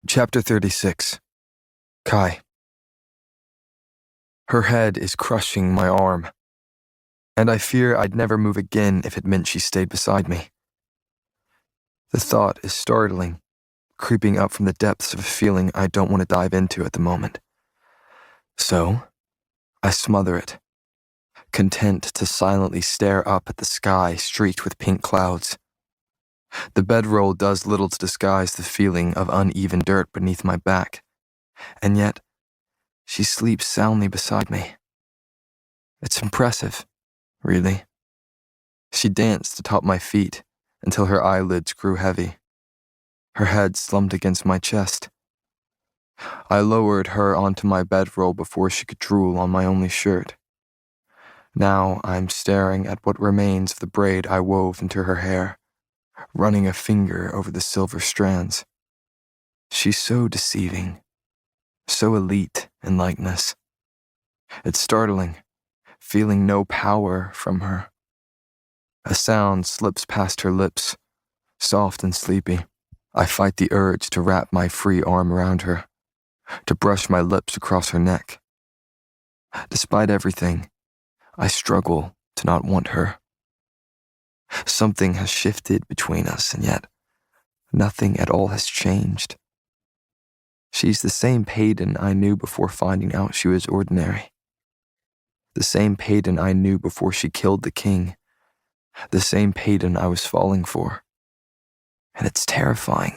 Chapter 36. Kai. Her head is crushing my arm, and I fear I'd never move again if it meant she stayed beside me. The thought is startling, creeping up from the depths of a feeling I don't want to dive into at the moment. So, I smother it, content to silently stare up at the sky streaked with pink clouds. The bedroll does little to disguise the feeling of uneven dirt beneath my back, and yet, she sleeps soundly beside me. It's impressive, really. She danced atop my feet until her eyelids grew heavy. Her head slumped against my chest. I lowered her onto my bedroll before she could drool on my only shirt. Now I'm staring at what remains of the braid I wove into her hair, running a finger over the silver strands. She's so deceiving, so elite in likeness. It's startling, feeling no power from her. A sound slips past her lips, soft and sleepy. I fight the urge to wrap my free arm around her, to brush my lips across her neck. Despite everything, I struggle to not want her. Something has shifted between us, and yet nothing at all has changed. She's the same Payton I knew before finding out she was ordinary. The same Payton I knew before she killed the king. The same Payton I was falling for. And it's terrifying.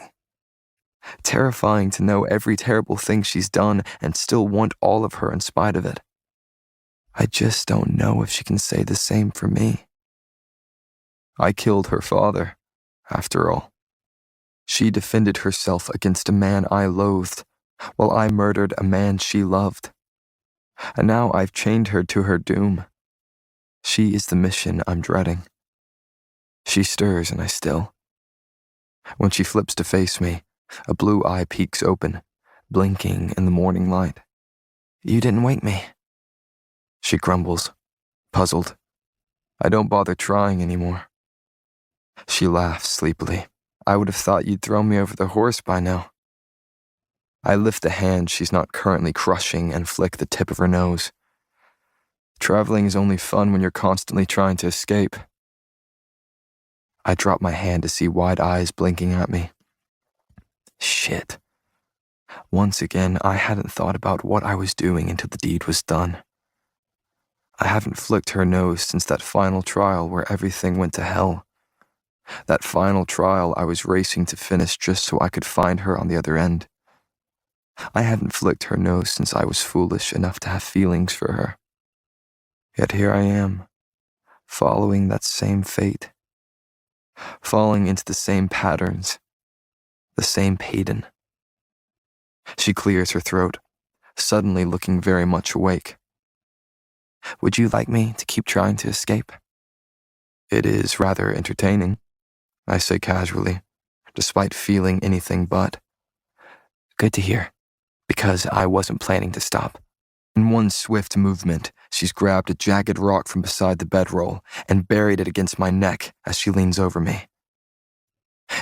Terrifying to know every terrible thing she's done and still want all of her in spite of it. I just don't know if she can say the same for me. I killed her father, after all. She defended herself against a man I loathed, while I murdered a man she loved. And now I've chained her to her doom. She is the mission I'm dreading. She stirs and I still. When she flips to face me, a blue eye peeks open, blinking in the morning light. "You didn't wake me," she grumbles, puzzled. I don't bother trying anymore. She laughs sleepily. "I would have thought you'd thrown me over the horse by now." I lift the hand she's not currently crushing and flick the tip of her nose. Traveling is only fun when you're constantly trying to escape. I drop my hand to see wide eyes blinking at me. Shit. Once again, I hadn't thought about what I was doing until the deed was done. I haven't flicked her nose since that final trial where everything went to hell. That final trial I was racing to finish just so I could find her on the other end. I hadn't flicked her nose since I was foolish enough to have feelings for her. Yet here I am, following that same fate. Falling into the same patterns, the same Payton. She clears her throat, suddenly looking very much awake. "Would you like me to keep trying to escape?" "It is rather entertaining," I say casually, despite feeling anything but. "Good to hear, because I wasn't planning to stop." In one swift movement, she's grabbed a jagged rock from beside the bedroll and buried it against my neck as she leans over me.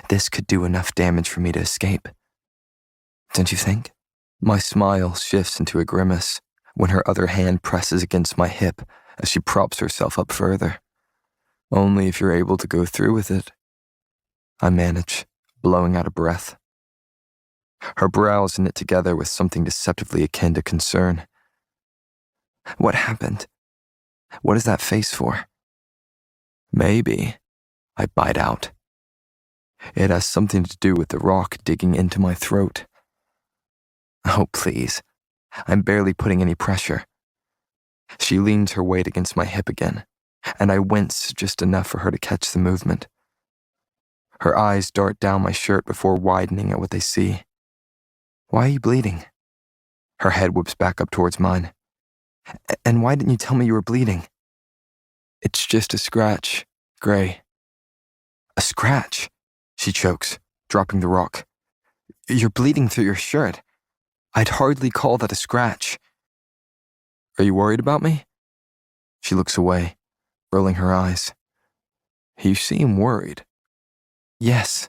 This could do enough damage for me to escape. Don't you think? My smile shifts into a grimace when her other hand presses against my hip as she props herself up further. "Only if you're able to go through with it," I manage, blowing out a breath. Her brows knit together with something deceptively akin to concern. "What happened? What is that face for?" "Maybe," I bite out. "It has something to do with the rock digging into my throat." "Oh, please. I'm barely putting any pressure." She leans her weight against my hip again, and I wince just enough for her to catch the movement. Her eyes dart down my shirt before widening at what they see. "Why are you bleeding?" Her head whips back up towards mine. "And why didn't you tell me you were bleeding?" "It's just a scratch, Gray." "A scratch?" She chokes, dropping the rock. "You're bleeding through your shirt. I'd hardly call that a scratch." "Are you worried about me?" She looks away, rolling her eyes. "You seem worried." "Yes,"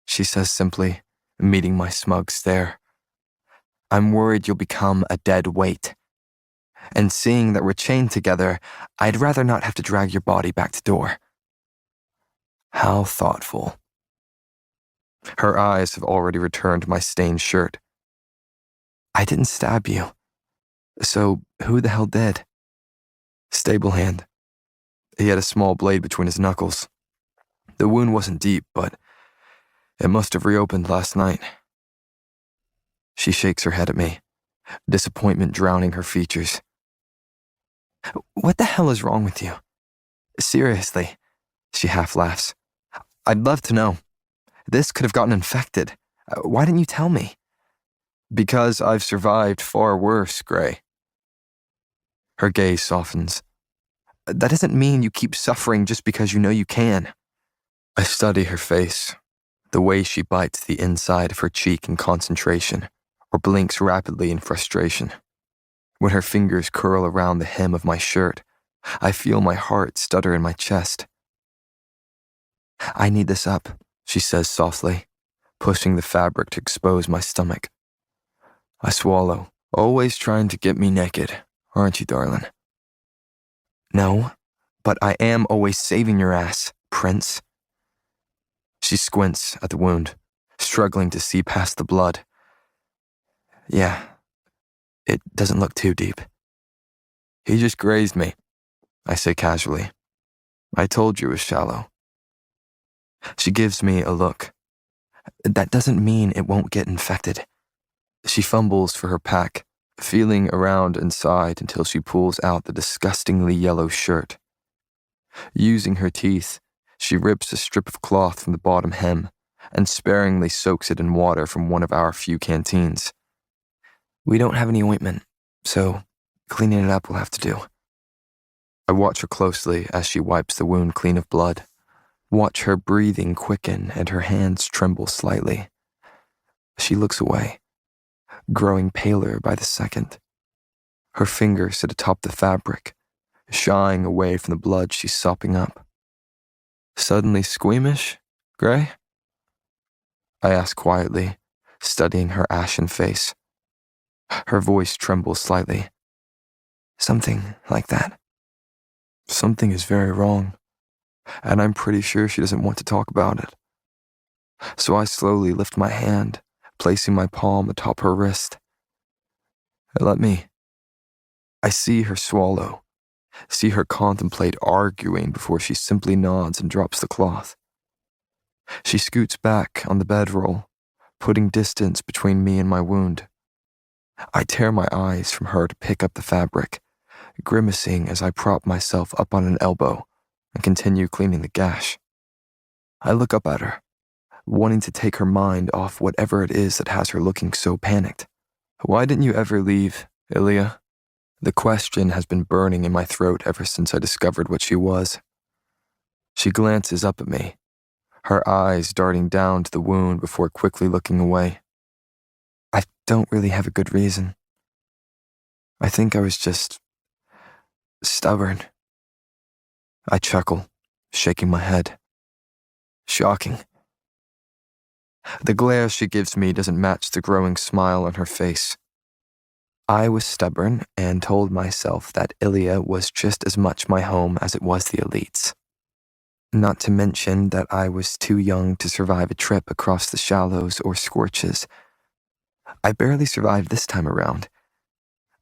she says simply, meeting my smug stare. I'm worried you'll become a dead weight. And seeing that we're chained together, I'd rather not have to drag your body back to door. How thoughtful. Her eyes have already returned to my stained shirt. I didn't stab you. So who the hell did? Stable hand. He had a small blade between his knuckles. The wound wasn't deep, but it must have reopened last night. She shakes her head at me, disappointment drowning her features. What the hell is wrong with you? Seriously, she half laughs. I'd love to know. This could have gotten infected. Why didn't you tell me? Because I've survived far worse, Gray. Her gaze softens. That doesn't mean you keep suffering just because you know you can. I study her face, the way she bites the inside of her cheek in concentration, or blinks rapidly in frustration. When her fingers curl around the hem of my shirt, I feel my heart stutter in my chest. I need this up, she says softly, pushing the fabric to expose my stomach. I swallow, always trying to get me naked, aren't you, darling? No, but I am always saving your ass, Prince. She squints at the wound, struggling to see past the blood. Yeah, it doesn't look too deep. He just grazed me, I say casually. I told you it was shallow. She gives me a look. That doesn't mean it won't get infected. She fumbles for her pack, feeling around inside until she pulls out the disgustingly yellow shirt. Using her teeth, she rips a strip of cloth from the bottom hem and sparingly soaks it in water from one of our few canteens. We don't have any ointment, so cleaning it up will have to do. I watch her closely as she wipes the wound clean of blood. Watch her breathing quicken and her hands tremble slightly. She looks away, growing paler by the second. Her fingers sit atop the fabric, shying away from the blood she's sopping up. Suddenly squeamish, Gray? I ask quietly, studying her ashen face. Her voice trembles slightly. Something like that. Something is very wrong, and I'm pretty sure she doesn't want to talk about it. So I slowly lift my hand, placing my palm atop her wrist. Let me. I see her swallow, see her contemplate arguing before she simply nods and drops the cloth. She scoots back on the bedroll, putting distance between me and my wound. I tear my eyes from her to pick up the fabric, grimacing as I prop myself up on an elbow and continue cleaning the gash. I look up at her, wanting to take her mind off whatever it is that has her looking so panicked. Why didn't you ever leave, Ilya? The question has been burning in my throat ever since I discovered what she was. She glances up at me, her eyes darting down to the wound before quickly looking away. I don't really have a good reason. I think I was just stubborn. I chuckle, shaking my head. Shocking. The glare she gives me doesn't match the growing smile on her face. I was stubborn and told myself that Ilya was just as much my home as it was the elites. Not to mention that I was too young to survive a trip across the shallows or scorches. I barely survived this time around,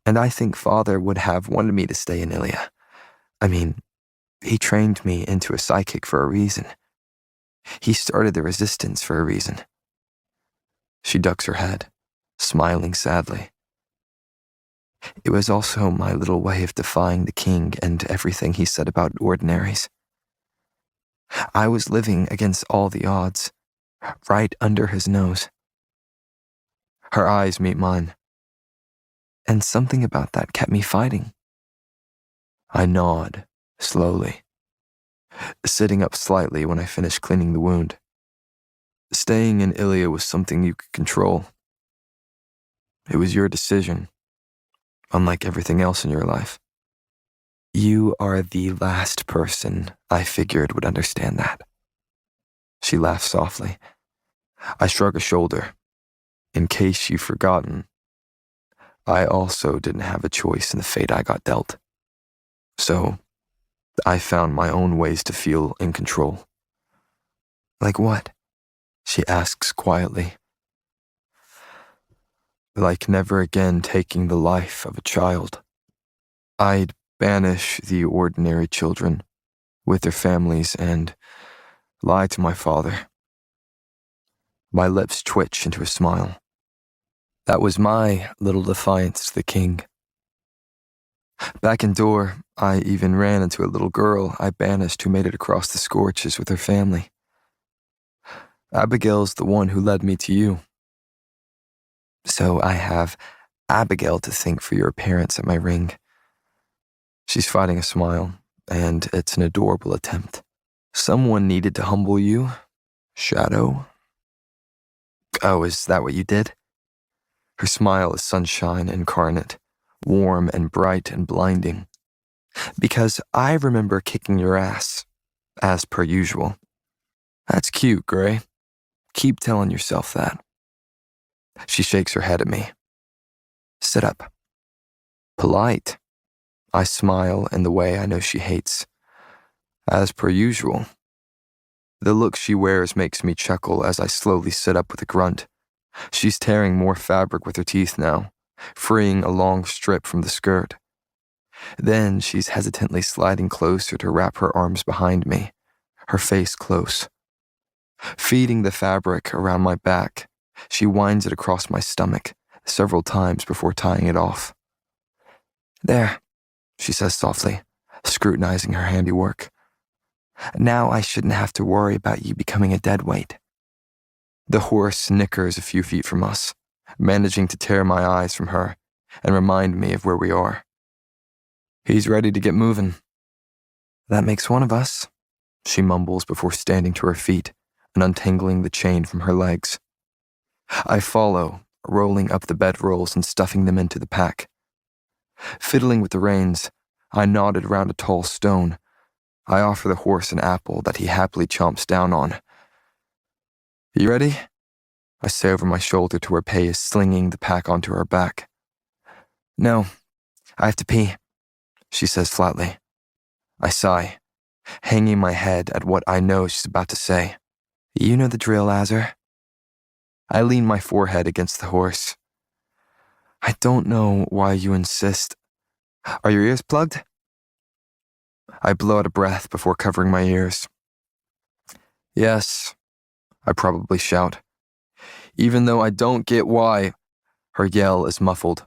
and I think Father would have wanted me to stay in Ilya. I mean, he trained me into a psychic for a reason. He started the resistance for a reason. She ducks her head, smiling sadly. It was also my little way of defying the king and everything he said about ordinaries. I was living against all the odds, right under his nose. Her eyes meet mine, and something about that kept me fighting. I nod, slowly, sitting up slightly when I finish cleaning the wound. Staying in Ilya was something you could control. It was your decision, unlike everything else in your life. You are the last person I figured would understand that. She laughs softly. I shrug a shoulder, In case you've forgotten, I also didn't have a choice in the fate I got dealt. So, I found my own ways to feel in control. Like what? She asks quietly. Like never again taking the life of a child. I'd banish the ordinary children with their families and lie to my father. My lips twitch into a smile. That was my little defiance to the king. Back indoor, I even ran into a little girl I banished who made it across the scorches with her family. Abigail's the one who led me to you. So I have Abigail to thank for your appearance at my ring. She's fighting a smile, and it's an adorable attempt. Someone needed to humble you, Shadow. Oh, is that what you did? Her smile is sunshine incarnate, warm and bright and blinding. Because I remember kicking your ass, as per usual. That's cute, Gray. Keep telling yourself that. She shakes her head at me. Sit up. Polite. I smile in the way I know she hates. As per usual. The look she wears makes me chuckle as I slowly sit up with a grunt. She's tearing more fabric with her teeth now, freeing a long strip from the skirt. Then she's hesitantly sliding closer to wrap her arms behind me, her face close. Feeding the fabric around my back, she winds it across my stomach several times before tying it off. There, she says softly, scrutinizing her handiwork. Now I shouldn't have to worry about you becoming a deadweight. The horse snickers a few feet from us, managing to tear my eyes from her and remind me of where we are. He's ready to get moving. That makes one of us, she mumbles before standing to her feet and untangling the chain from her legs. I follow, rolling up the bedrolls and stuffing them into the pack. Fiddling with the reins, I nodded around a tall stone. I offer the horse an apple that he happily chomps down on. You ready? I say over my shoulder to where Pei is slinging the pack onto her back. No, I have to pee, she says flatly. I sigh, hanging my head at what I know she's about to say. You know the drill, Azar. I lean my forehead against the horse. I don't know why you insist. Are your ears plugged? I blow out a breath before covering my ears. Yes, I probably shout. Even though I don't get why, her yell is muffled.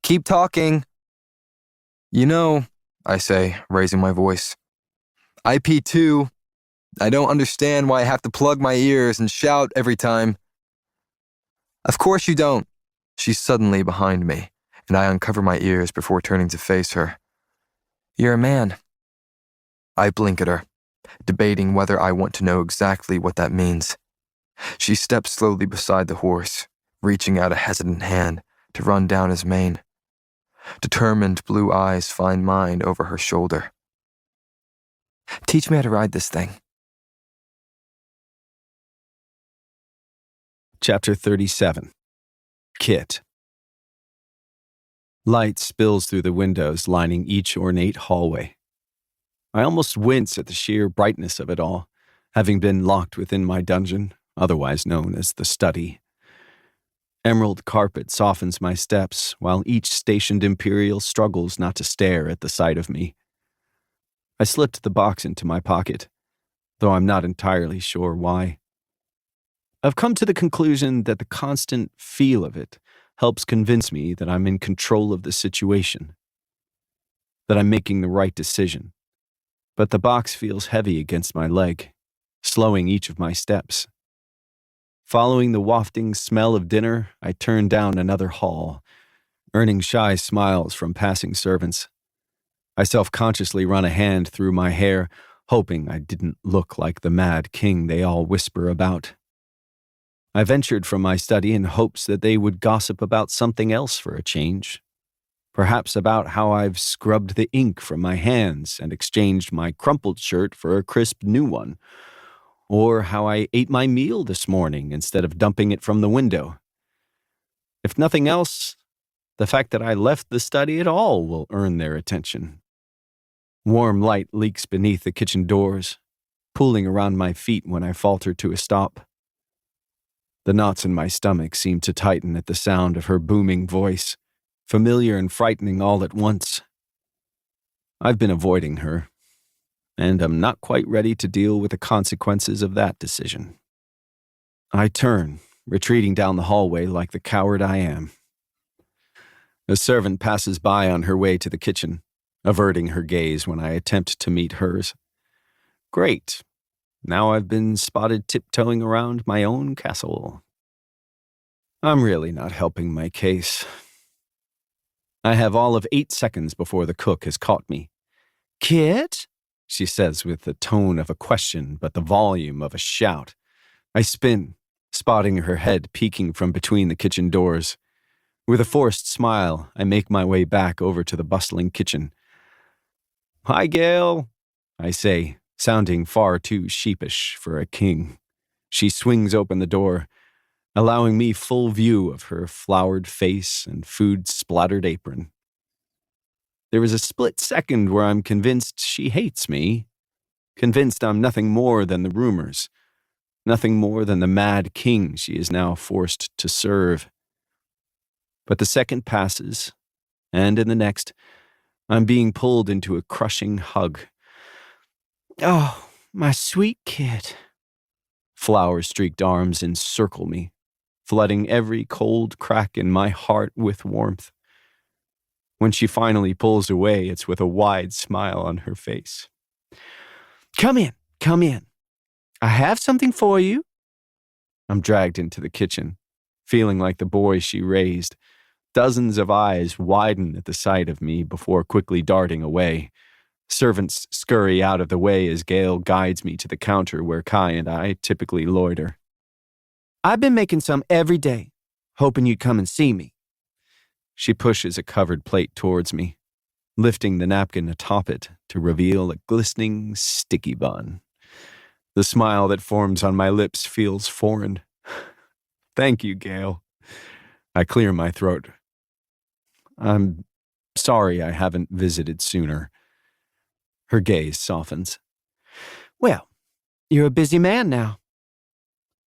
Keep talking. You know, I say, raising my voice. I pee too. I don't understand why I have to plug my ears and shout every time. Of course you don't. She's suddenly behind me, and I uncover my ears before turning to face her. You're a man. I blink at her, debating whether I want to know exactly what that means. She steps slowly beside the horse, reaching out a hesitant hand to run down his mane. Determined blue eyes find mine over her shoulder. Teach me how to ride this thing. Chapter 37. Kit. Light spills through the windows lining each ornate hallway. I almost wince at the sheer brightness of it all, having been locked within my dungeon, otherwise known as the study. Emerald carpet softens my steps, while each stationed Imperial struggles not to stare at the sight of me. I slipped the box into my pocket, though I'm not entirely sure why. I've come to the conclusion that the constant feel of it helps convince me that I'm in control of the situation, that I'm making the right decision. But the box feels heavy against my leg, slowing each of my steps. Following the wafting smell of dinner, I turn down another hall, earning shy smiles from passing servants. I self-consciously run a hand through my hair, hoping I didn't look like the mad king they all whisper about. I ventured from my study in hopes that they would gossip about something else for a change. Perhaps about how I've scrubbed the ink from my hands and exchanged my crumpled shirt for a crisp new one, or how I ate my meal this morning instead of dumping it from the window. If nothing else, the fact that I left the study at all will earn their attention. Warm light leaks beneath the kitchen doors, pooling around my feet when I falter to a stop. The knots in my stomach seem to tighten at the sound of her booming voice, familiar and frightening all at once. I've been avoiding her, and I'm not quite ready to deal with the consequences of that decision. I turn, retreating down the hallway like the coward I am. A servant passes by on her way to the kitchen, averting her gaze when I attempt to meet hers. Great. Now I've been spotted tiptoeing around my own castle. I'm really not helping my case. I have all of 8 seconds before the cook has caught me. "Kit?" she says with the tone of a question but the volume of a shout. I spin, spotting her head peeking from between the kitchen doors. With a forced smile, I make my way back over to the bustling kitchen. "Hi, Gail," I say, sounding far too sheepish for a king. She swings open the door, allowing me full view of her floured face and food-splattered apron. There is a split second where I'm convinced she hates me, convinced I'm nothing more than the rumors, nothing more than the mad king she is now forced to serve. But the second passes, and in the next, I'm being pulled into a crushing hug. "Oh, my sweet kid." Flower-streaked arms encircle me, flooding every cold crack in my heart with warmth. When she finally pulls away, it's with a wide smile on her face. Come in. I have something for you." I'm dragged into the kitchen, feeling like the boy she raised. Dozens of eyes widen at the sight of me before quickly darting away. Servants scurry out of the way as Gail guides me to the counter where Kai and I typically loiter. "I've been making some every day, hoping you'd come and see me." She pushes a covered plate towards me, lifting the napkin atop it to reveal a glistening, sticky bun. The smile that forms on my lips feels foreign. "Thank you, Gail." I clear my throat. "I'm sorry I haven't visited sooner." Her gaze softens. "Well, you're a busy man now."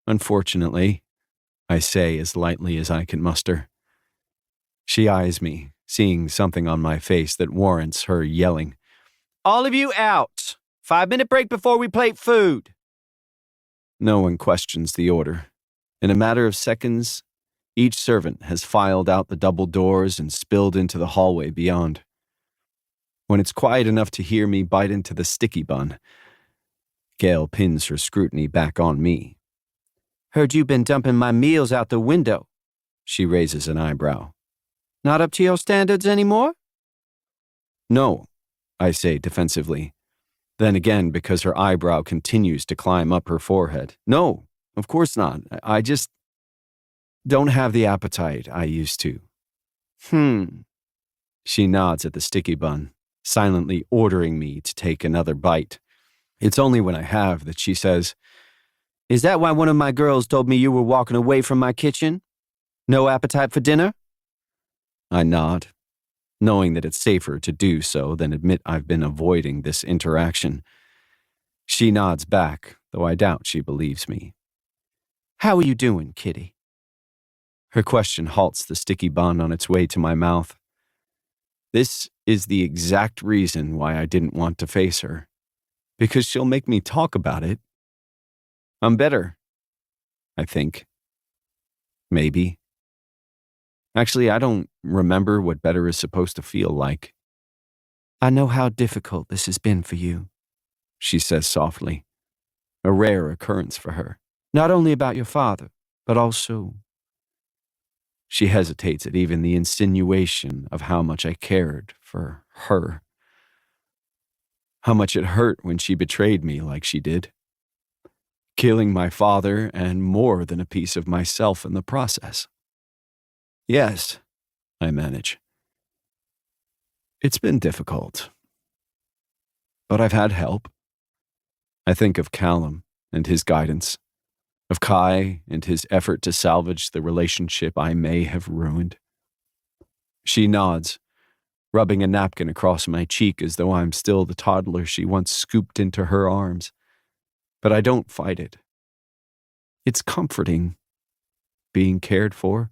"Unfortunately," I say as lightly as I can muster. She eyes me, seeing something on my face that warrants her yelling, "All of you out! 5-minute break before we plate food." No one questions the order. In a matter of seconds, each servant has filed out the double doors and spilled into the hallway beyond. When it's quiet enough to hear me bite into the sticky bun, Gail pins her scrutiny back on me. "Heard you've been dumping my meals out the window." She raises an eyebrow. "Not up to your standards anymore?" "No," I say defensively. Then again, because her eyebrow continues to climb up her forehead. "No, of course not. I just don't have the appetite I used to." She nods at the sticky bun, silently ordering me to take another bite. It's only when I have that she says, "Is that why one of my girls told me you were walking away from my kitchen? No appetite for dinner?" I nod, knowing that it's safer to do so than admit I've been avoiding this interaction. She nods back, though I doubt she believes me. "How are you doing, kitty?" Her question halts the sticky bun on its way to my mouth. This is the exact reason why I didn't want to face her. Because she'll make me talk about it. I'm better, I think. Maybe. Actually, I don't remember what better is supposed to feel like. "I know how difficult this has been for you," she says softly. A rare occurrence for her. "Not only about your father, but also..." She hesitates at even the insinuation of how much I cared for her. How much it hurt when she betrayed me like she did. Killing my father and more than a piece of myself in the process. "Yes," I manage. "It's been difficult. But I've had help." I think of Callum and his guidance, of Kai and his effort to salvage the relationship I may have ruined. She nods, rubbing a napkin across my cheek as though I'm still the toddler she once scooped into her arms. But I don't fight it. It's comforting, being cared for.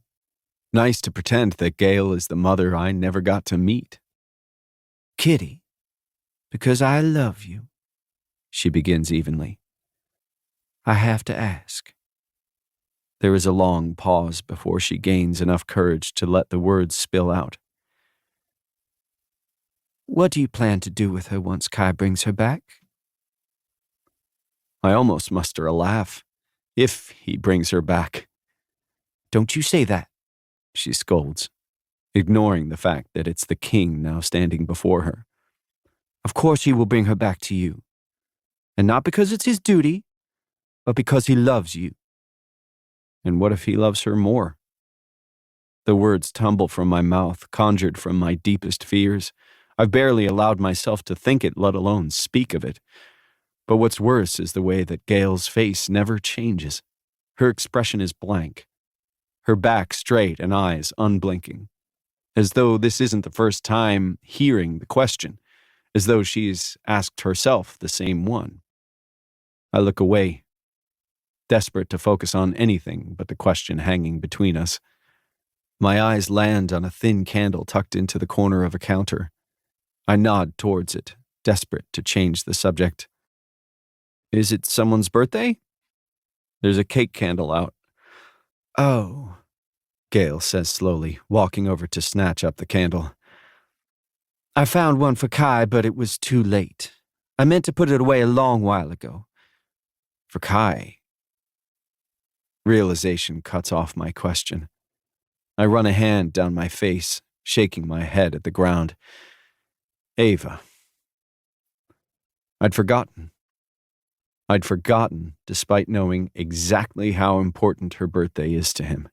Nice to pretend that Gail is the mother I never got to meet. Kitty, because I love you, she begins evenly. I have to ask. There is a long pause before she gains enough courage to let the words spill out. What do you plan to do with her once Kai brings her back? I almost muster a laugh. If he brings her back. Don't you say that, she scolds, ignoring the fact that it's the king now standing before her. Of course he will bring her back to you. And not because it's his duty, but because he loves you. And what if he loves her more? The words tumble from my mouth, conjured from my deepest fears. I've barely allowed myself to think it, let alone speak of it. But what's worse is the way that Gail's face never changes. Her expression is blank, her back straight and eyes unblinking, as though this isn't the first time hearing the question, as though she's asked herself the same one. I look away, desperate to focus on anything but the question hanging between us. My eyes land on a thin candle tucked into the corner of a counter. I nod towards it, desperate to change the subject. Is it someone's birthday? There's a cake candle out. Oh, Gail says slowly, walking over to snatch up the candle. I found one for Kai, but it was too late. I meant to put it away a long while ago. For Kai. Realization cuts off my question. I run a hand down my face, shaking my head at the ground. Ava. I'd forgotten despite knowing exactly how important her birthday is to him.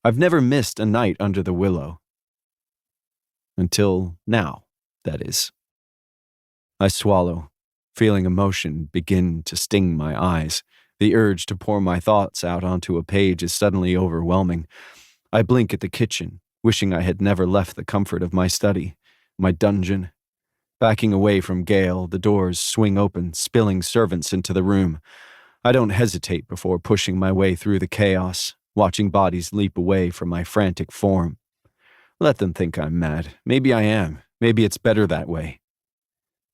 I've never missed a night under the willow. Until now, that is. I swallow, feeling emotion begin to sting my eyes. The urge to pour my thoughts out onto a page is suddenly overwhelming. I blink at the kitchen, wishing I had never left the comfort of my study, my dungeon. Backing away from Gail, the doors swing open, spilling servants into the room. I don't hesitate before pushing my way through the chaos, watching bodies leap away from my frantic form. Let them think I'm mad. Maybe I am. Maybe it's better that way.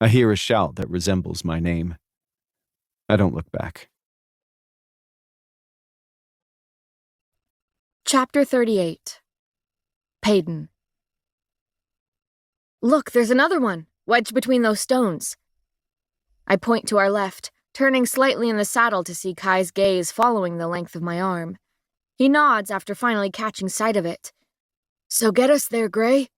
I hear a shout that resembles my name. I don't look back. Chapter 38. Payton. Look, there's another one, wedged between those stones. I point to our left, turning slightly in the saddle to see Kai's gaze following the length of my arm. He nods after finally catching sight of it. So get us there, Gray?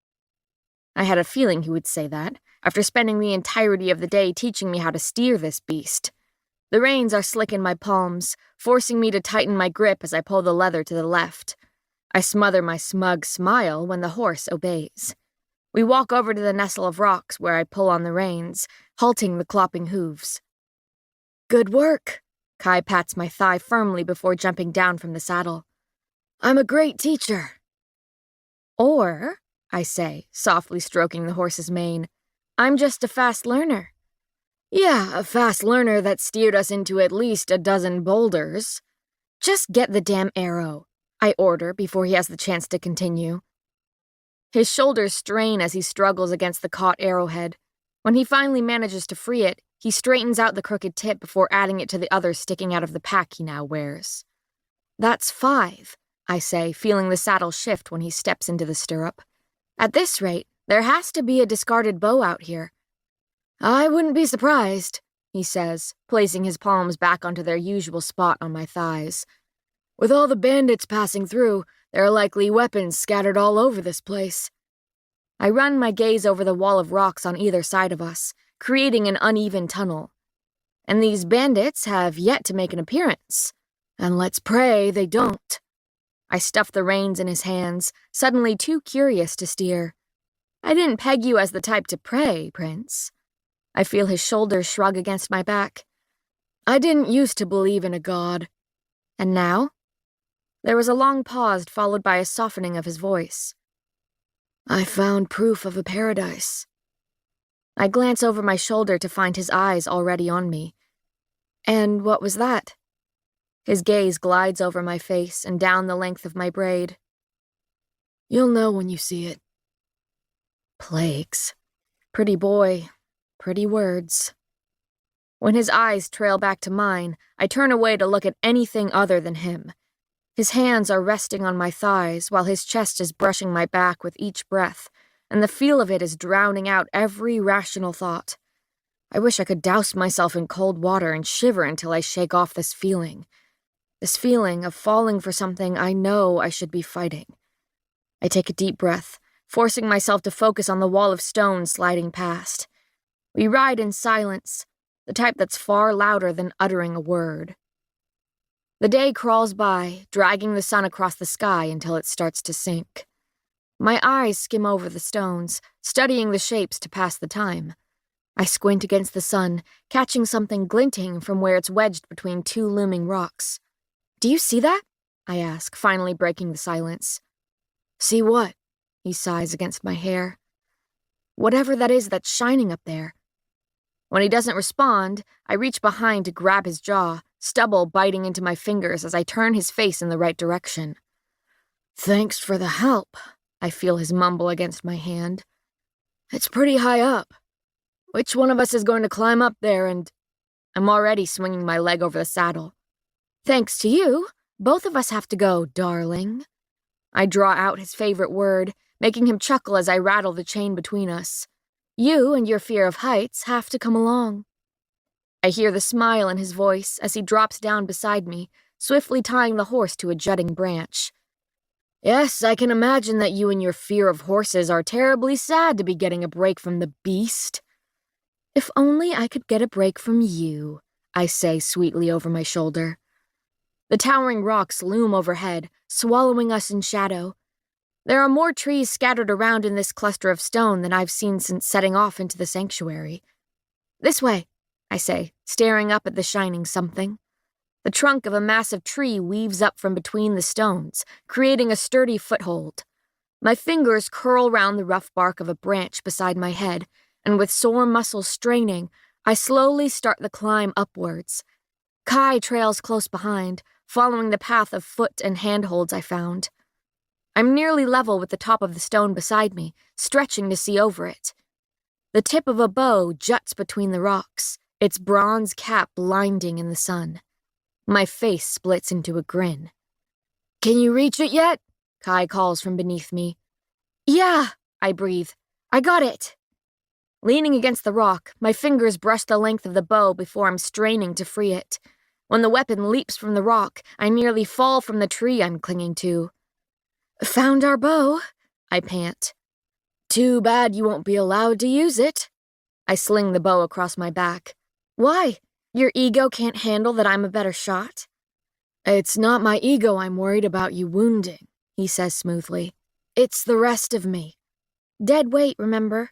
I had a feeling he would say that, after spending the entirety of the day teaching me how to steer this beast. The reins are slick in my palms, forcing me to tighten my grip as I pull the leather to the left. I smother my smug smile when the horse obeys. We walk over to the nestle of rocks where I pull on the reins, halting the clopping hooves. Good work, Kai pats my thigh firmly before jumping down from the saddle. I'm a great teacher. Or, I say, softly stroking the horse's mane, I'm just a fast learner. Yeah, a fast learner that steered us into at least a dozen boulders. Just get the damn arrow, I order before he has the chance to continue. His shoulders strain as he struggles against the caught arrowhead. When he finally manages to free it, he straightens out the crooked tip before adding it to the other sticking out of the pack he now wears. That's 5, I say, feeling the saddle shift when he steps into the stirrup. At this rate, there has to be a discarded bow out here. I wouldn't be surprised, he says, placing his palms back onto their usual spot on my thighs. With all the bandits passing through, there are likely weapons scattered all over this place. I run my gaze over the wall of rocks on either side of us, creating an uneven tunnel. And these bandits have yet to make an appearance. And let's pray they don't. I stuff the reins in his hands, suddenly too curious to steer. I didn't peg you as the type to pray, Prince. I feel his shoulders shrug against my back. I didn't used to believe in a god. And now? There was a long pause followed by a softening of his voice. I found proof of a paradise. I glance over my shoulder to find his eyes already on me. And what was that? His gaze glides over my face and down the length of my braid. You'll know when you see it. Plagues. Pretty boy. Pretty words. When his eyes trail back to mine, I turn away to look at anything other than him. His hands are resting on my thighs while his chest is brushing my back with each breath, and the feel of it is drowning out every rational thought. I wish I could douse myself in cold water and shiver until I shake off this feeling. This feeling of falling for something I know I should be fighting. I take a deep breath, forcing myself to focus on the wall of stone sliding past. We ride in silence, the type that's far louder than uttering a word. The day crawls by, dragging the sun across the sky until it starts to sink. My eyes skim over the stones, studying the shapes to pass the time. I squint against the sun, catching something glinting from where it's wedged between two looming rocks. Do you see that? I ask, finally breaking the silence. See what? He sighs against my hair. Whatever that is that's shining up there. When he doesn't respond, I reach behind to grab his jaw, stubble biting into my fingers as I turn his face in the right direction. Thanks for the help, I feel his mumble against my hand. It's pretty high up. Which one of us is going to climb up there and... I'm already swinging my leg over the saddle. Thanks to you, both of us have to go, darling. I draw out his favorite word, making him chuckle as I rattle the chain between us. You and your fear of heights have to come along. I hear the smile in his voice as he drops down beside me, swiftly tying the horse to a jutting branch. Yes, I can imagine that you and your fear of horses are terribly sad to be getting a break from the beast. If only I could get a break from you, I say sweetly over my shoulder. The towering rocks loom overhead, swallowing us in shadow. There are more trees scattered around in this cluster of stone than I've seen since setting off into the sanctuary. This way, I say, staring up at the shining something. The trunk of a massive tree weaves up from between the stones, creating a sturdy foothold. My fingers curl round the rough bark of a branch beside my head, and with sore muscles straining, I slowly start the climb upwards. Kai trails close behind, following the path of foot and handholds I found. I'm nearly level with the top of the stone beside me, stretching to see over it. The tip of a bow juts between the rocks, its bronze cap blinding in the sun. My face splits into a grin. Can you reach it yet? Kai calls from beneath me. Yeah, I breathe. I got it. Leaning against the rock, my fingers brush the length of the bow before I'm straining to free it. When the weapon leaps from the rock, I nearly fall from the tree I'm clinging to. Found our bow, I pant. Too bad you won't be allowed to use it. I sling the bow across my back. Why? Your ego can't handle that I'm a better shot? It's not my ego I'm worried about you wounding, he says smoothly. It's the rest of me. Dead weight, remember?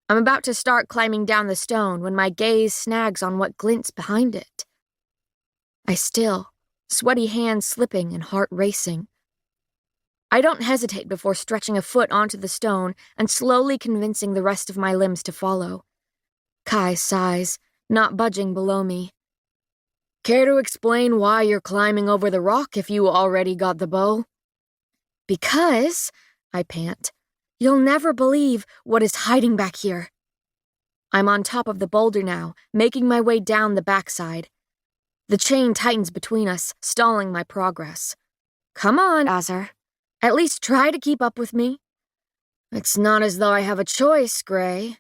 I'm about to start climbing down the stone when my gaze snags on what glints behind it. I still, sweaty hands slipping and heart racing. I don't hesitate before stretching a foot onto the stone and slowly convincing the rest of my limbs to follow. Kai sighs, not budging below me. Care to explain why you're climbing over the rock if you already got the bow? Because, I pant, you'll never believe what is hiding back here. I'm on top of the boulder now, making my way down the backside. The chain tightens between us, stalling my progress. Come on, Azar. At least try to keep up with me. It's not as though I have a choice, Gray.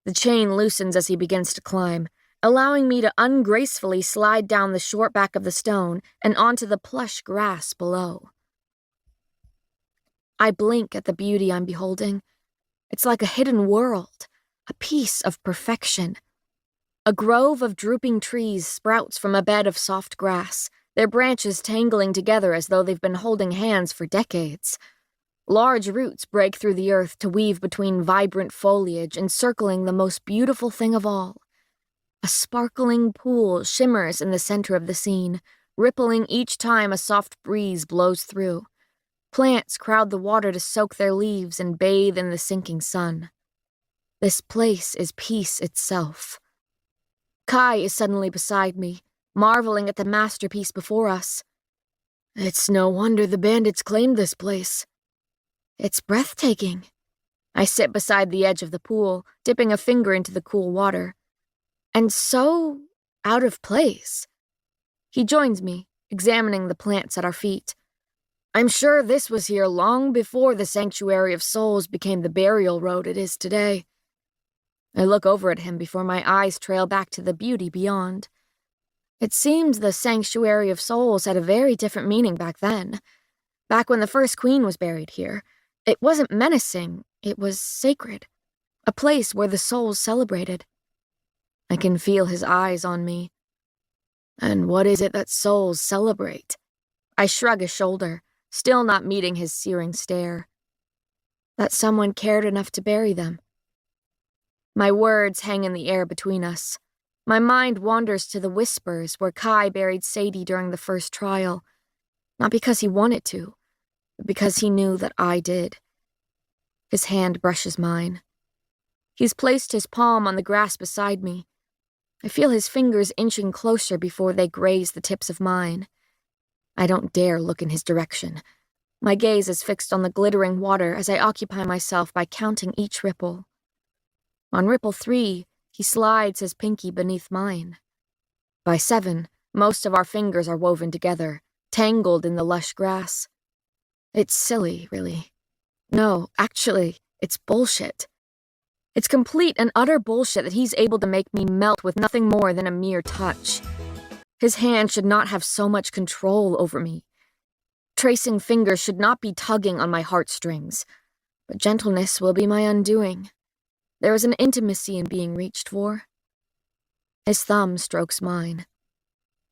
The chain loosens as he begins to climb, allowing me to ungracefully slide down the short back of the stone and onto the plush grass below. I blink at the beauty I'm beholding. It's like a hidden world, a piece of perfection. A grove of drooping trees sprouts from a bed of soft grass, their branches tangling together as though they've been holding hands for decades. Large roots break through the earth to weave between vibrant foliage, encircling the most beautiful thing of all. A sparkling pool shimmers in the center of the scene, rippling each time a soft breeze blows through. Plants crowd the water to soak their leaves and bathe in the sinking sun. This place is peace itself. Kai is suddenly beside me, marveling at the masterpiece before us. It's no wonder the bandits claimed this place. It's breathtaking. I sit beside the edge of the pool, dipping a finger into the cool water. And so out of place. He joins me, examining the plants at our feet. I'm sure this was here long before the Sanctuary of Souls became the burial road it is today. I look over at him before my eyes trail back to the beauty beyond. It seems the Sanctuary of Souls had a very different meaning back then. Back when the first queen was buried here, it wasn't menacing, it was sacred. A place where the souls celebrated. I can feel his eyes on me. And what is it that souls celebrate? I shrug a shoulder, still not meeting his searing stare. That someone cared enough to bury them. My words hang in the air between us. My mind wanders to the whispers where Kai buried Sadie during the first trial. Not because he wanted to, but because he knew that I did. His hand brushes mine. He's placed his palm on the grass beside me. I feel his fingers inching closer before they graze the tips of mine. I don't dare look in his direction. My gaze is fixed on the glittering water as I occupy myself by counting each ripple. On ripple 3, he slides his pinky beneath mine. By 7, most of our fingers are woven together, tangled in the lush grass. It's silly, really. No, actually, it's bullshit. It's complete and utter bullshit that he's able to make me melt with nothing more than a mere touch. His hand should not have so much control over me. Tracing fingers should not be tugging on my heartstrings, but gentleness will be my undoing. There is an intimacy in being reached for. His thumb strokes mine.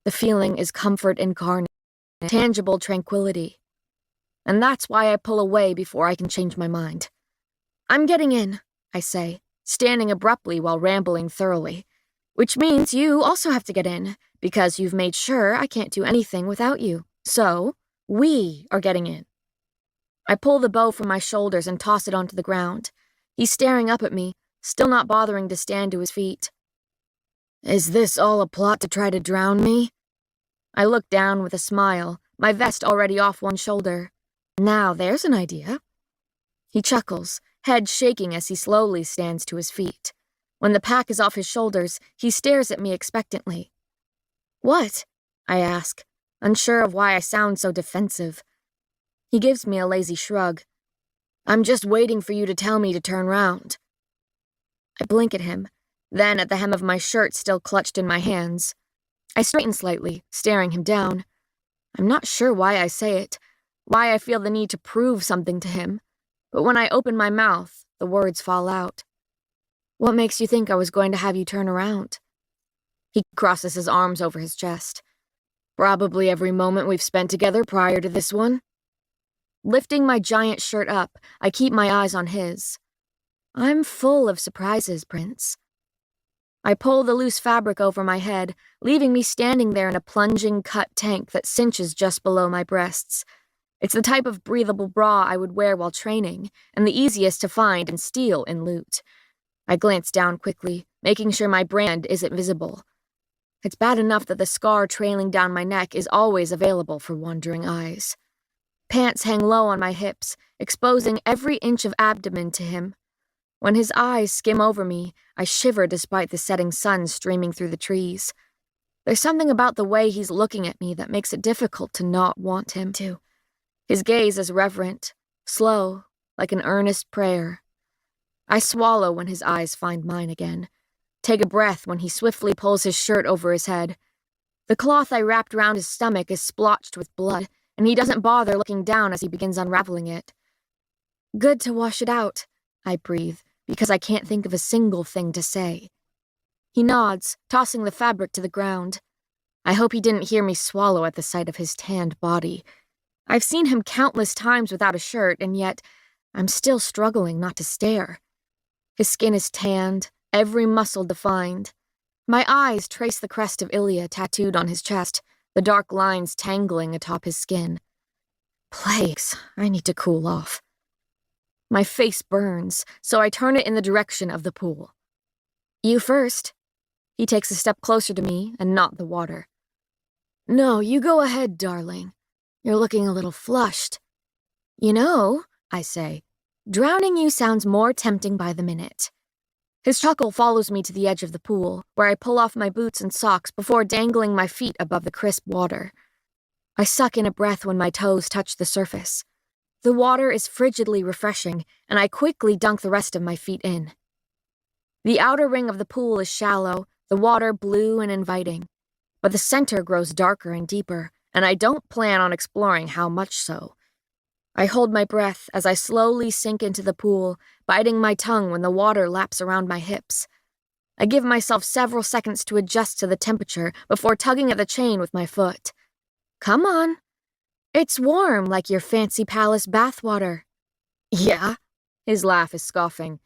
The feeling is comfort incarnate, tangible tranquility. And that's why I pull away before I can change my mind. I'm getting in, I say, standing abruptly while rambling thoroughly. Which means you also have to get in, because you've made sure I can't do anything without you. So, we are getting in. I pull the bow from my shoulders and toss it onto the ground. He's staring up at me, still not bothering to stand to his feet. Is this all a plot to try to drown me? I look down with a smile, my vest already off one shoulder. Now there's an idea. He chuckles, head shaking as he slowly stands to his feet. When the pack is off his shoulders, he stares at me expectantly. What? I ask, unsure of why I sound so defensive. He gives me a lazy shrug. I'm just waiting for you to tell me to turn round. I blink at him, then at the hem of my shirt still clutched in my hands. I straighten slightly, staring him down. I'm not sure why I say it, why I feel the need to prove something to him, but when I open my mouth, the words fall out. What makes you think I was going to have you turn around? He crosses his arms over his chest. Probably every moment we've spent together prior to this one. Lifting my giant shirt up, I keep my eyes on his. I'm full of surprises, Prince. I pull the loose fabric over my head, leaving me standing there in a plunging cut tank that cinches just below my breasts. It's the type of breathable bra I would wear while training, and the easiest to find and steal in loot. I glance down quickly, making sure my brand isn't visible. It's bad enough that the scar trailing down my neck is always available for wandering eyes. Pants hang low on my hips, exposing every inch of abdomen to him. When his eyes skim over me, I shiver despite the setting sun streaming through the trees. There's something about the way he's looking at me that makes it difficult to not want him to. His gaze is reverent, slow, like an earnest prayer. I swallow when his eyes find mine again, take a breath when he swiftly pulls his shirt over his head. The cloth I wrapped around his stomach is splotched with blood, and he doesn't bother looking down as he begins unraveling it. Good to wash it out, I breathe, because I can't think of a single thing to say. He nods, tossing the fabric to the ground. I hope he didn't hear me swallow at the sight of his tanned body. I've seen him countless times without a shirt, and yet I'm still struggling not to stare. His skin is tanned, every muscle defined. My eyes trace the crest of Ilia tattooed on his chest, the dark lines tangling atop his skin. Plagues, I need to cool off. My face burns, so I turn it in the direction of the pool. You first. He takes a step closer to me and not the water. No, you go ahead, darling. You're looking a little flushed. You know, I say, drowning you sounds more tempting by the minute. His chuckle follows me to the edge of the pool, where I pull off my boots and socks before dangling my feet above the crisp water. I suck in a breath when my toes touch the surface. The water is frigidly refreshing, and I quickly dunk the rest of my feet in. The outer ring of the pool is shallow, the water blue and inviting, but the center grows darker and deeper, and I don't plan on exploring how much so. I hold my breath as I slowly sink into the pool, biting my tongue when the water laps around my hips. I give myself several seconds to adjust to the temperature before tugging at the chain with my foot. Come on. It's warm like your fancy palace bathwater. Yeah? His laugh is scoffing.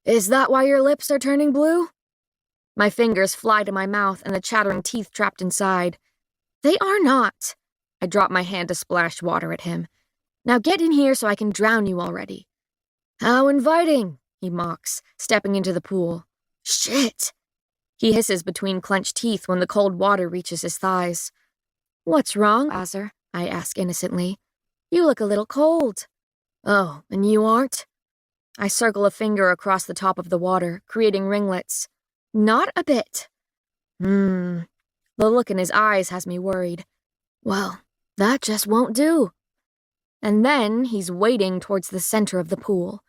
Is that why your lips are turning blue? My fingers fly to my mouth and the chattering teeth trapped inside. They are not. I drop my hand to splash water at him. Now get in here so I can drown you already. How inviting, he mocks, stepping into the pool. Shit! He hisses between clenched teeth when the cold water reaches his thighs. What's wrong, Azar? I ask innocently. You look a little cold. Oh, and you aren't? I circle a finger across the top of the water, creating ringlets. Not a bit. The look in his eyes has me worried. Well, that just won't do. And then he's wading towards the center of the pool.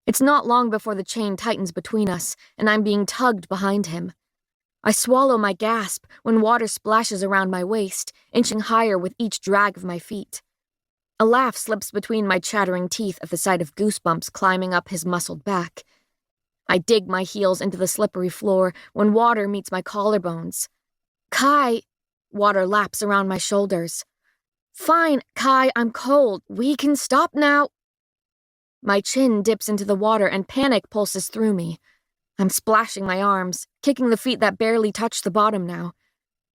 It's not long before the chain tightens between us, and I'm being tugged behind him. I swallow my gasp when water splashes around my waist, inching higher with each drag of my feet. A laugh slips between my chattering teeth at the sight of goosebumps climbing up his muscled back. I dig my heels into the slippery floor when water meets my collarbones. Kai! Water laps around my shoulders. Fine, Kai, I'm cold. We can stop now. My chin dips into the water and panic pulses through me. I'm splashing my arms, kicking the feet that barely touch the bottom now.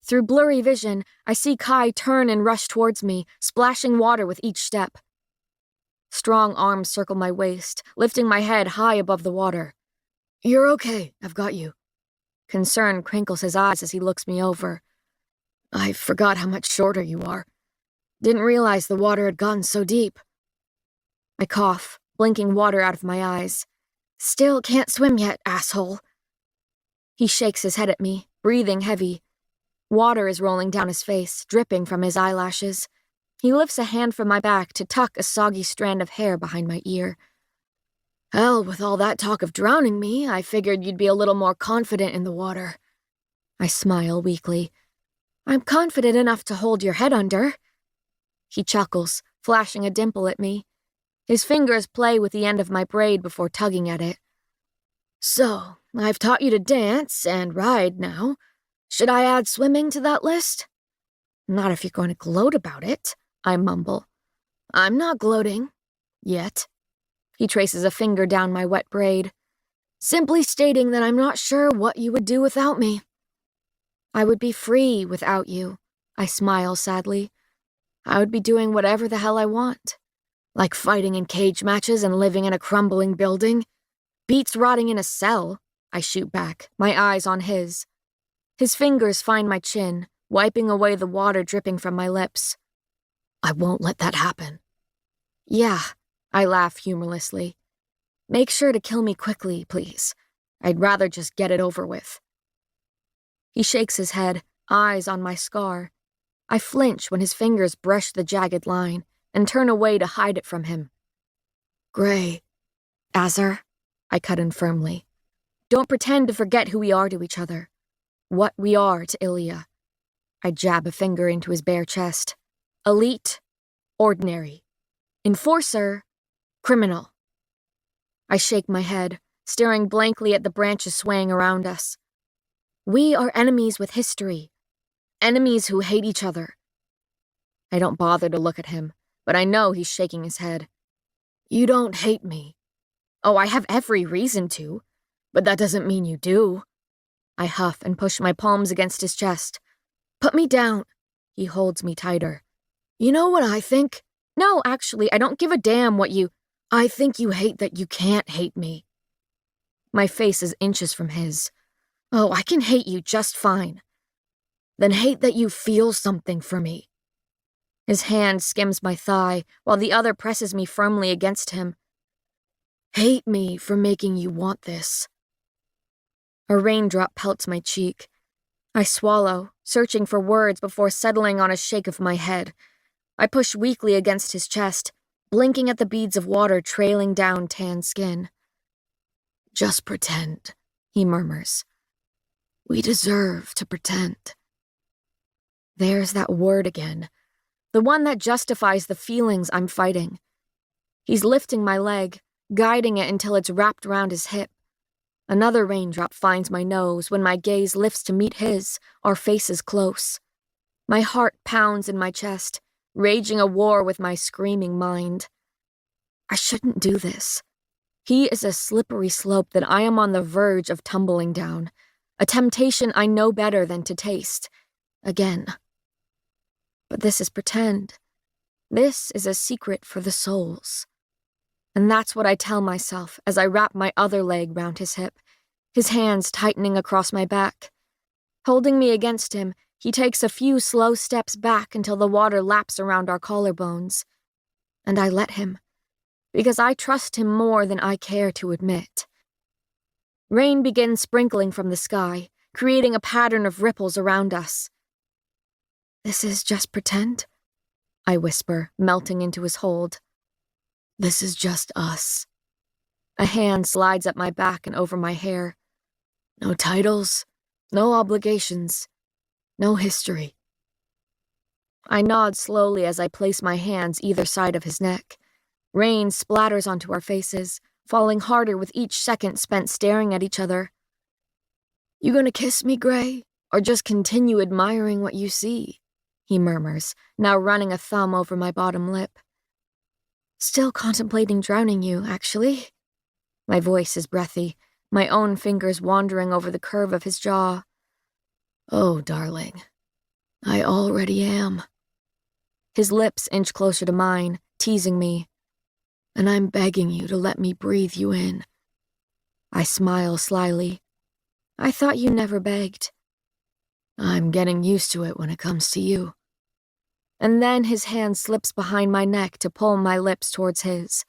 Through blurry vision, I see Kai turn and rush towards me, splashing water with each step. Strong arms circle my waist, lifting my head high above the water. You're okay, I've got you. Concern crinkles his eyes as he looks me over. I forgot how much shorter you are. Didn't realize the water had gotten so deep. I cough, blinking water out of my eyes. Still can't swim yet, asshole. He shakes his head at me, breathing heavy. Water is rolling down his face, dripping from his eyelashes. He lifts a hand from my back to tuck a soggy strand of hair behind my ear. Hell, with all that talk of drowning me, I figured you'd be a little more confident in the water. I smile weakly. I'm confident enough to hold your head under. He chuckles, flashing a dimple at me. His fingers play with the end of my braid before tugging at it. So, I've taught you to dance and ride now. Should I add swimming to that list? Not if you're going to gloat about it, I mumble. I'm not gloating. Yet. He traces a finger down my wet braid. Simply stating that I'm not sure what you would do without me. I would be free without you, I smile sadly. I would be doing whatever the hell I want. Like fighting in cage matches and living in a crumbling building. Beats rotting in a cell, I shoot back, my eyes on his. His fingers find my chin, wiping away the water dripping from my lips. I won't let that happen. Yeah, I laugh humorlessly. Make sure to kill me quickly, please. I'd rather just get it over with. He shakes his head, eyes on my scar. I flinch when his fingers brush the jagged line and turn away to hide it from him. Gray. Azar, I cut in firmly. Don't pretend to forget who we are to each other. What we are to Ilya. I jab a finger into his bare chest. Elite. Ordinary. Enforcer. Criminal. I shake my head, staring blankly at the branches swaying around us. We are enemies with history. Enemies who hate each other. I don't bother to look at him, but I know he's shaking his head. You don't hate me. Oh, I have every reason to, but that doesn't mean you do. I huff and push my palms against his chest. Put me down. He holds me tighter. You know what I think? No, actually, I don't give a damn what you... I think you hate that you can't hate me. My face is inches from his. Oh, I can hate you just fine. Then hate that you feel something for me. His hand skims my thigh, while the other presses me firmly against him. Hate me for making you want this. A raindrop pelts my cheek. I swallow, searching for words before settling on a shake of my head. I push weakly against his chest, blinking at the beads of water trailing down tan skin. Just pretend, he murmurs. We deserve to pretend. There's that word again, the one that justifies the feelings I'm fighting. He's lifting my leg, guiding it until it's wrapped around his hip. Another raindrop finds my nose when my gaze lifts to meet his, our faces close. My heart pounds in my chest, raging a war with my screaming mind. I shouldn't do this. He is a slippery slope that I am on the verge of tumbling down, a temptation I know better than to taste. Again. But this is pretend. This is a secret for the souls. And that's what I tell myself as I wrap my other leg round his hip, his hands tightening across my back. Holding me against him, he takes a few slow steps back until the water laps around our collarbones. And I let him, because I trust him more than I care to admit. Rain begins sprinkling from the sky, creating a pattern of ripples around us. This is just pretend, I whisper, melting into his hold. This is just us. A hand slides up my back and over my hair. No titles, no obligations, no history. I nod slowly as I place my hands either side of his neck. Rain splatters onto our faces, falling harder with each second spent staring at each other. You gonna kiss me, Gray, or just continue admiring what you see? He murmurs, now running a thumb over my bottom lip. Still contemplating drowning you, actually. My voice is breathy, my own fingers wandering over the curve of his jaw. Oh, darling, I already am. His lips inch closer to mine, teasing me. And I'm begging you to let me breathe you in. I smile slyly. I thought you never begged. I'm getting used to it when it comes to you. And then his hand slips behind my neck to pull my lips towards his.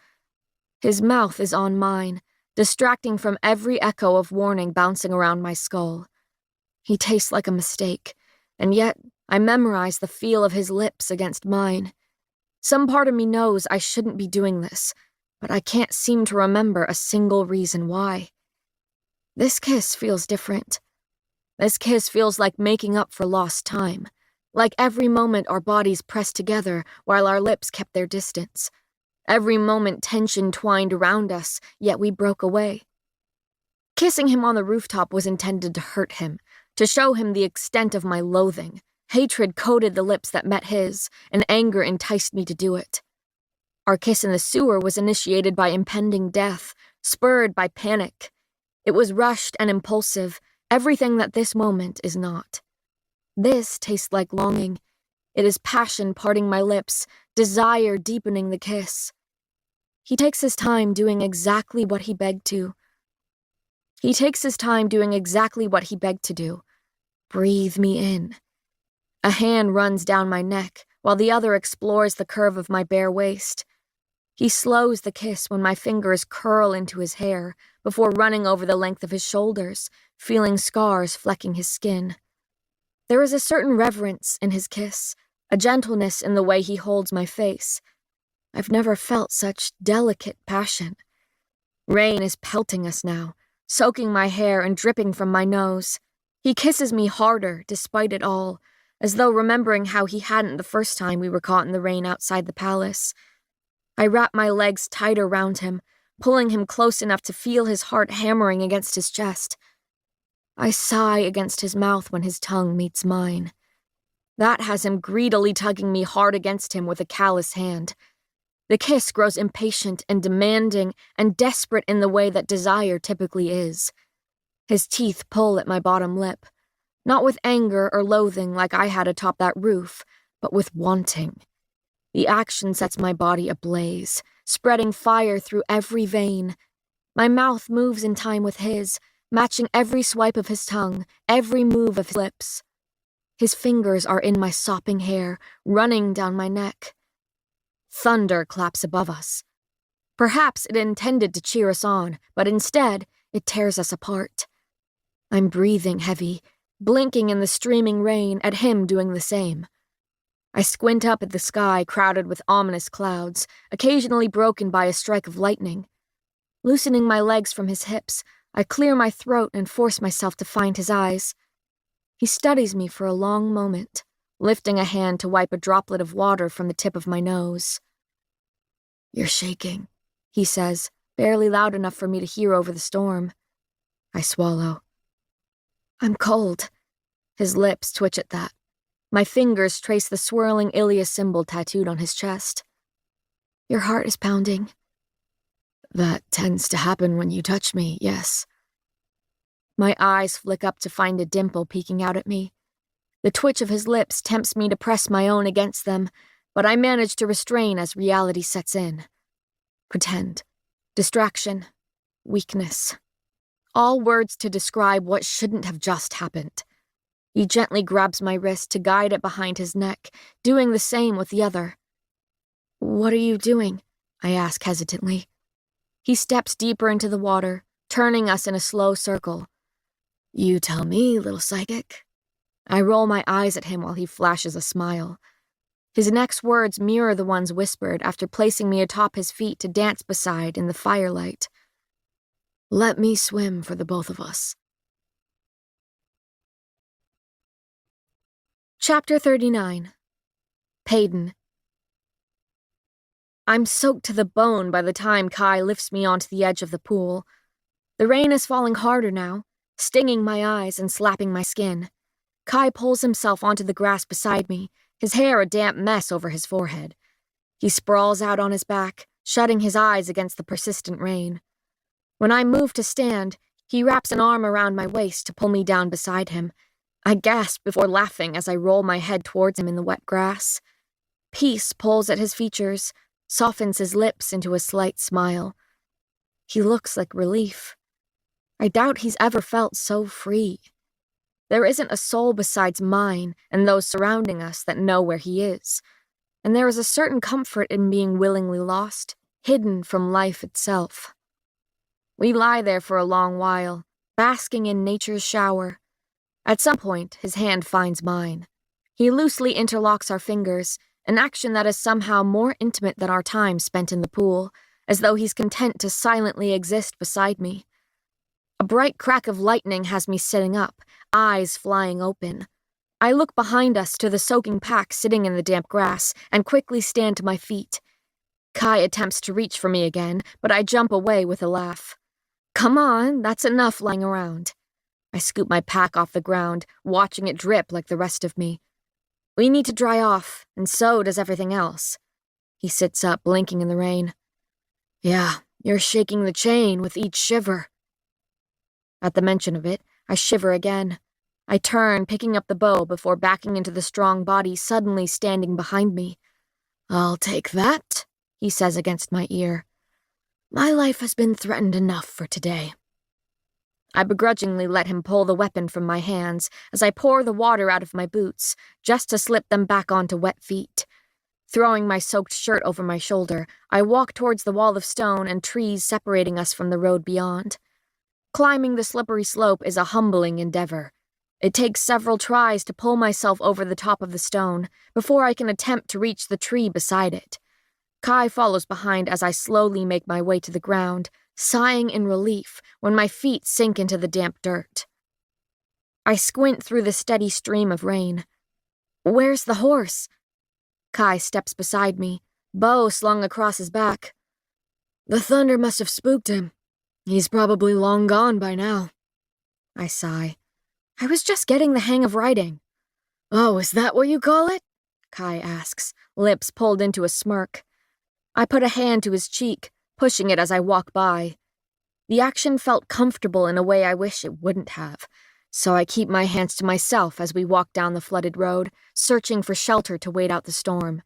His mouth is on mine, distracting from every echo of warning bouncing around my skull. He tastes like a mistake, and yet I memorize the feel of his lips against mine. Some part of me knows I shouldn't be doing this, but I can't seem to remember a single reason why. This kiss feels different. This kiss feels like making up for lost time, like every moment our bodies pressed together while our lips kept their distance. Every moment tension twined around us, yet we broke away. Kissing him on the rooftop was intended to hurt him, to show him the extent of my loathing. Hatred coated the lips that met his, and anger enticed me to do it. Our kiss in the sewer was initiated by impending death, spurred by panic. It was rushed and impulsive, everything that this moment is not. This tastes like longing. It is passion parting my lips, desire deepening the kiss. He takes his time doing exactly what he begged to. Breathe me in. A hand runs down my neck, while the other explores the curve of my bare waist. He slows the kiss when my fingers curl into his hair, before running over the length of his shoulders, feeling scars flecking his skin. There is a certain reverence in his kiss, a gentleness in the way he holds my face. I've never felt such delicate passion. Rain is pelting us now, soaking my hair and dripping from my nose. He kisses me harder, despite it all, as though remembering how he hadn't the first time we were caught in the rain outside the palace. I wrap my legs tighter round him, pulling him close enough to feel his heart hammering against his chest. I sigh against his mouth when his tongue meets mine. That has him greedily tugging me hard against him with a callous hand. The kiss grows impatient and demanding and desperate in the way that desire typically is. His teeth pull at my bottom lip. Not with anger or loathing like I had atop that roof, but with wanting. The action sets my body ablaze, spreading fire through every vein. My mouth moves in time with his, matching every swipe of his tongue, every move of his lips. His fingers are in my sopping hair, running down my neck. Thunder claps above us. Perhaps it intended to cheer us on, but instead, it tears us apart. I'm breathing heavy, blinking in the streaming rain at him doing the same. I squint up at the sky crowded with ominous clouds, occasionally broken by a strike of lightning. Loosening my legs from his hips, I clear my throat and force myself to find his eyes. He studies me for a long moment, lifting a hand to wipe a droplet of water from the tip of my nose. "You're shaking," he says, barely loud enough for me to hear over the storm. I swallow. "I'm cold." His lips twitch at that. My fingers trace the swirling Ilia symbol tattooed on his chest. "Your heart is pounding." "That tends to happen when you touch me, yes." My eyes flick up to find a dimple peeking out at me. The twitch of his lips tempts me to press my own against them, but I manage to restrain as reality sets in. Pretend. Distraction. Weakness. All words to describe what shouldn't have just happened. He gently grabs my wrist to guide it behind his neck, doing the same with the other. "What are you doing?" I ask hesitantly. He steps deeper into the water, turning us in a slow circle. "You tell me, little psychic." I roll my eyes at him while he flashes a smile. His next words mirror the ones whispered after placing me atop his feet to dance beside in the firelight. "Let me swim for the both of us." Chapter 39. Payton. I'm soaked to the bone by the time Kai lifts me onto the edge of the pool. The rain is falling harder now, stinging my eyes and slapping my skin. Kai pulls himself onto the grass beside me, his hair a damp mess over his forehead. He sprawls out on his back, shutting his eyes against the persistent rain. When I move to stand, he wraps an arm around my waist to pull me down beside him. I gasp before laughing as I roll my head towards him in the wet grass. Peace pulls at his features, softens his lips into a slight smile. He looks like relief. I doubt he's ever felt so free. There isn't a soul besides mine and those surrounding us that know where he is, and there is a certain comfort in being willingly lost, hidden from life itself. We lie there for a long while, basking in nature's shower. At some point, his hand finds mine. He loosely interlocks our fingers, an action that is somehow more intimate than our time spent in the pool, as though he's content to silently exist beside me. A bright crack of lightning has me sitting up, eyes flying open. I look behind us to the soaking pack sitting in the damp grass and quickly stand to my feet. Kai attempts to reach for me again, but I jump away with a laugh. "Come on, that's enough lying around." I scoop my pack off the ground, watching it drip like the rest of me. "We need to dry off, and so does everything else." He sits up, blinking in the rain. "Yeah, you're shaking the chain with each shiver." At the mention of it, I shiver again. I turn, picking up the bow before backing into the strong body suddenly standing behind me. "I'll take that," he says against my ear. "My life has been threatened enough for today." I begrudgingly let him pull the weapon from my hands as I pour the water out of my boots, just to slip them back onto wet feet. Throwing my soaked shirt over my shoulder, I walk towards the wall of stone and trees separating us from the road beyond. Climbing the slippery slope is a humbling endeavor. It takes several tries to pull myself over the top of the stone before I can attempt to reach the tree beside it. Kai follows behind as I slowly make my way to the ground, sighing in relief when my feet sink into the damp dirt. I squint through the steady stream of rain. "Where's the horse?" Kai steps beside me, bow slung across his back. "The thunder must have spooked him. He's probably long gone by now." I sigh. I was just getting the hang of riding. "Oh, is that what you call it?" Kai asks, lips pulled into a smirk. I put a hand to his cheek, pushing it as I walk by. The action felt comfortable in a way I wish it wouldn't have. So I keep my hands to myself as we walk down the flooded road, searching for shelter to wait out the storm.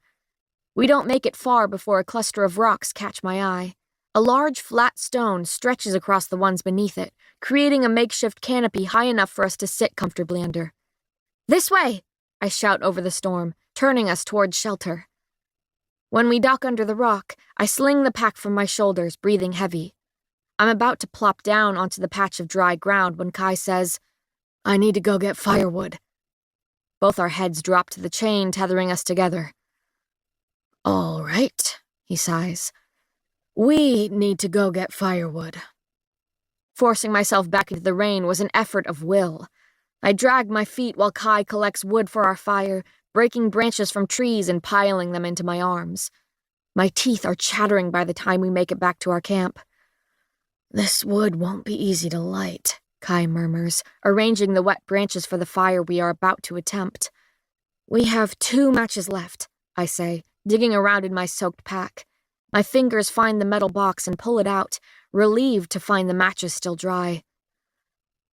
We don't make it far before a cluster of rocks catch my eye. A large flat stone stretches across the ones beneath it, creating a makeshift canopy high enough for us to sit comfortably under. "This way!" I shout over the storm, turning us towards shelter. When we duck under the rock, I sling the pack from my shoulders, breathing heavy. I'm about to plop down onto the patch of dry ground when Kai says, "I need to go get firewood." Both our heads drop to the chain tethering us together. "All right," he sighs. "We need to go get firewood." Forcing myself back into the rain was an effort of will. I drag my feet while Kai collects wood for our fire, breaking branches from trees and piling them into my arms. My teeth are chattering by the time we make it back to our camp. "This wood won't be easy to light," Kai murmurs, arranging the wet branches for the fire we are about to attempt. "We have 2 matches left," I say, digging around in my soaked pack. My fingers find the metal box and pull it out, relieved to find the matches still dry.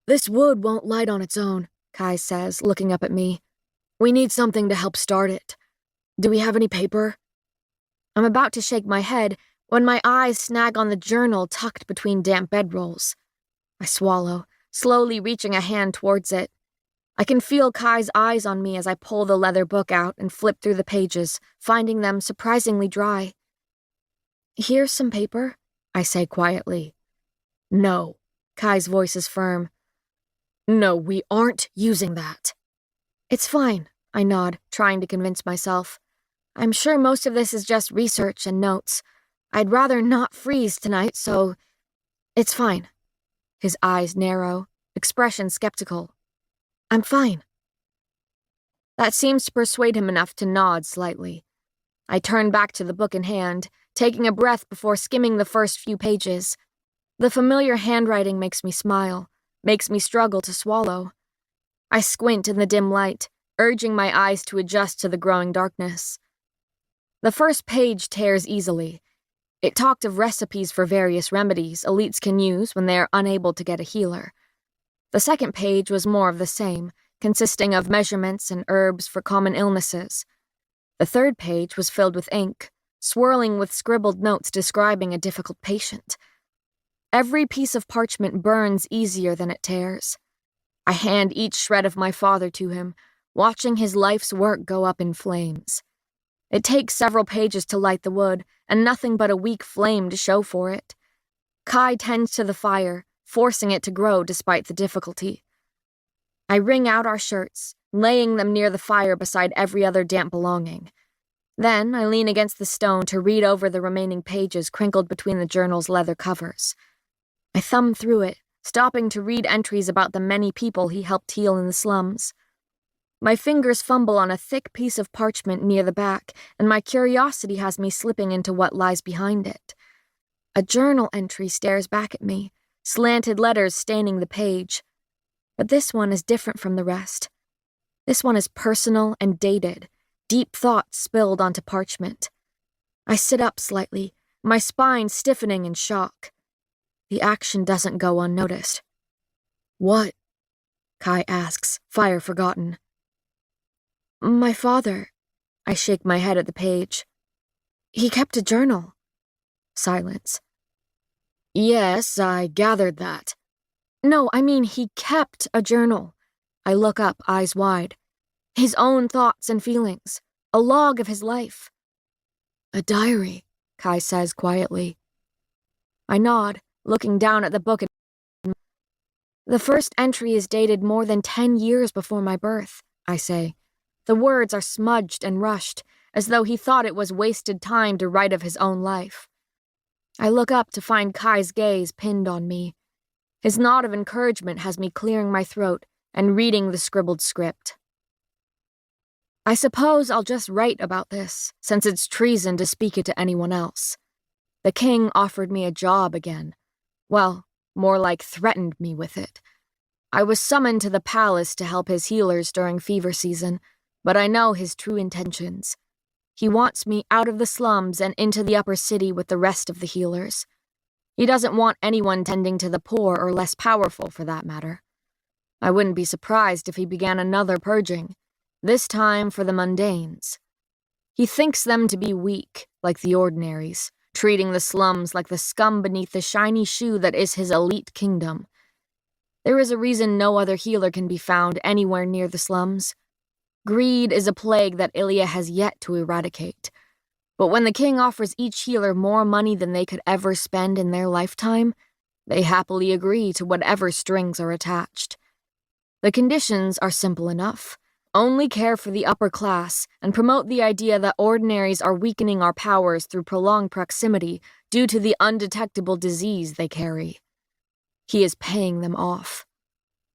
"This wood won't light on its own," Kai says, looking up at me. "We need something to help start it. Do we have any paper?" I'm about to shake my head when my eyes snag on the journal tucked between damp bedrolls. I swallow, slowly reaching a hand towards it. I can feel Kai's eyes on me as I pull the leather book out and flip through the pages, finding them surprisingly dry. "Here's some paper," I say quietly. "No." Kai's voice is firm. "No, we aren't using that." "It's fine," I nod, trying to convince myself. "I'm sure most of this is just research and notes. I'd rather not freeze tonight, so it's fine." His eyes narrow, expression skeptical. "I'm fine." That seems to persuade him enough to nod slightly. I turn back to the book in hand, taking a breath before skimming the first few pages. The familiar handwriting makes me smile, makes me struggle to swallow. I squint in the dim light, urging my eyes to adjust to the growing darkness. The first page tears easily. It talked of recipes for various remedies elites can use when they are unable to get a healer. The second page was more of the same, consisting of measurements and herbs for common illnesses. The third page was filled with ink, swirling with scribbled notes describing a difficult patient. Every piece of parchment burns easier than it tears. I hand each shred of my father to him, watching his life's work go up in flames. It takes several pages to light the wood, and nothing but a weak flame to show for it. Kai tends to the fire, forcing it to grow despite the difficulty. I wring out our shirts, laying them near the fire beside every other damp belonging. Then I lean against the stone to read over the remaining pages crinkled between the journal's leather covers. I thumb through it, stopping to read entries about the many people he helped heal in the slums. My fingers fumble on a thick piece of parchment near the back, and my curiosity has me slipping into what lies behind it. A journal entry stares back at me, slanted letters staining the page. But this one is different from the rest. This one is personal and dated, deep thoughts spilled onto parchment. I sit up slightly, my spine stiffening in shock. The action doesn't go unnoticed. "What?" Kai asks, fire forgotten. "My father." I shake my head at the page. "He kept a journal." Silence. "Yes, I gathered that." "No, I mean he kept a journal." I look up, eyes wide. "His own thoughts and feelings. A log of his life." "A diary," Kai says quietly. I nod, looking down at the book. "The first entry is dated more than 10 years before my birth," I say. The words are smudged and rushed, as though he thought it was wasted time to write of his own life. I look up to find Kai's gaze pinned on me. His nod of encouragement has me clearing my throat and reading the scribbled script. "I suppose I'll just write about this, since it's treason to speak it to anyone else. The king offered me a job again. Well, more like threatened me with it. I was summoned to the palace to help his healers during fever season, but I know his true intentions. He wants me out of the slums and into the upper city with the rest of the healers. He doesn't want anyone tending to the poor or less powerful, for that matter. I wouldn't be surprised if he began another purging, this time for the mundanes. He thinks them to be weak, like the ordinaries, treating the slums like the scum beneath the shiny shoe that is his elite kingdom. There is a reason no other healer can be found anywhere near the slums. Greed is a plague that Ilya has yet to eradicate. But when the king offers each healer more money than they could ever spend in their lifetime, they happily agree to whatever strings are attached. The conditions are simple enough. Only care for the upper class and promote the idea that ordinaries are weakening our powers through prolonged proximity due to the undetectable disease they carry. He is paying them off.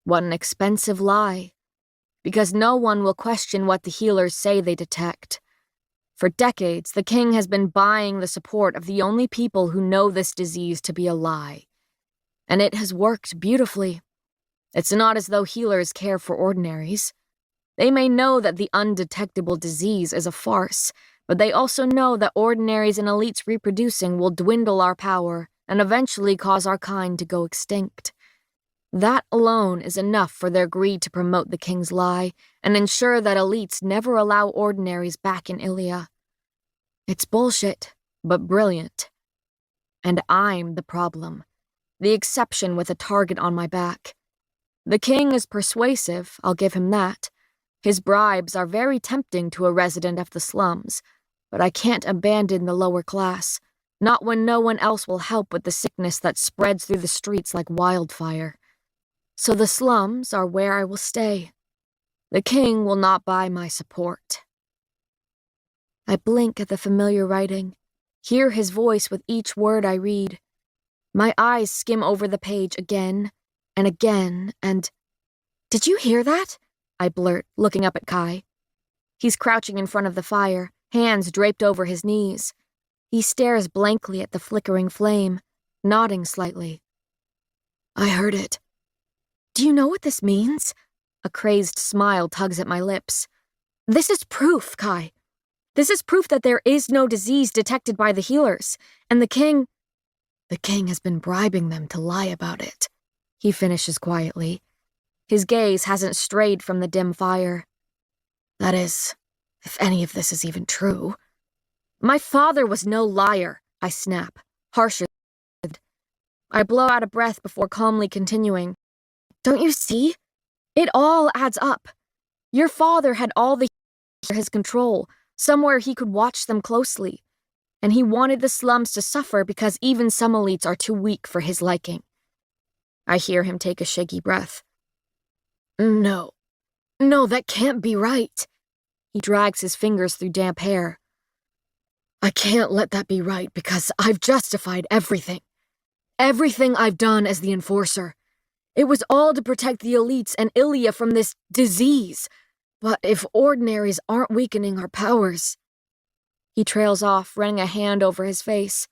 What an expensive lie. Because no one will question what the healers say they detect. For decades, the king has been buying the support of the only people who know this disease to be a lie. And it has worked beautifully. It's not as though healers care for ordinaries. They may know that the undetectable disease is a farce, but they also know that ordinaries and elites reproducing will dwindle our power and eventually cause our kind to go extinct. That alone is enough for their greed to promote the king's lie and ensure that elites never allow ordinaries back in Ilya. It's bullshit, but brilliant. And I'm the problem, the exception with a target on my back. The king is persuasive, I'll give him that. His bribes are very tempting to a resident of the slums, but I can't abandon the lower class, not when no one else will help with the sickness that spreads through the streets like wildfire. So the slums are where I will stay. The king will not buy my support. I blink at the familiar writing, hear his voice with each word I read. My eyes skim over the page again and again and... "Did you hear that?" I blurt, looking up at Kai. He's crouching in front of the fire, hands draped over his knees. He stares blankly at the flickering flame, nodding slightly. "I heard it." "Do you know what this means?" A crazed smile tugs at my lips. "This is proof, Kai. This is proof that there is no disease detected by the healers, and the king has been bribing them to lie about it," he finishes quietly. His gaze hasn't strayed from the dim fire. "That is, if any of this is even true." "My father was no liar," I snap, harsher. I blow out a breath before calmly continuing. "Don't you see? It all adds up. Your father had all the under his control, somewhere he could watch them closely. And he wanted the slums to suffer because even some elites are too weak for his liking." I hear him take a shaky breath. No, that can't be right." He drags his fingers through damp hair. "I can't let that be right because I've justified everything. Everything I've done as the enforcer. It was all to protect the elites and Ilya from this disease. But if ordinaries aren't weakening our powers..." He trails off, running a hand over his face.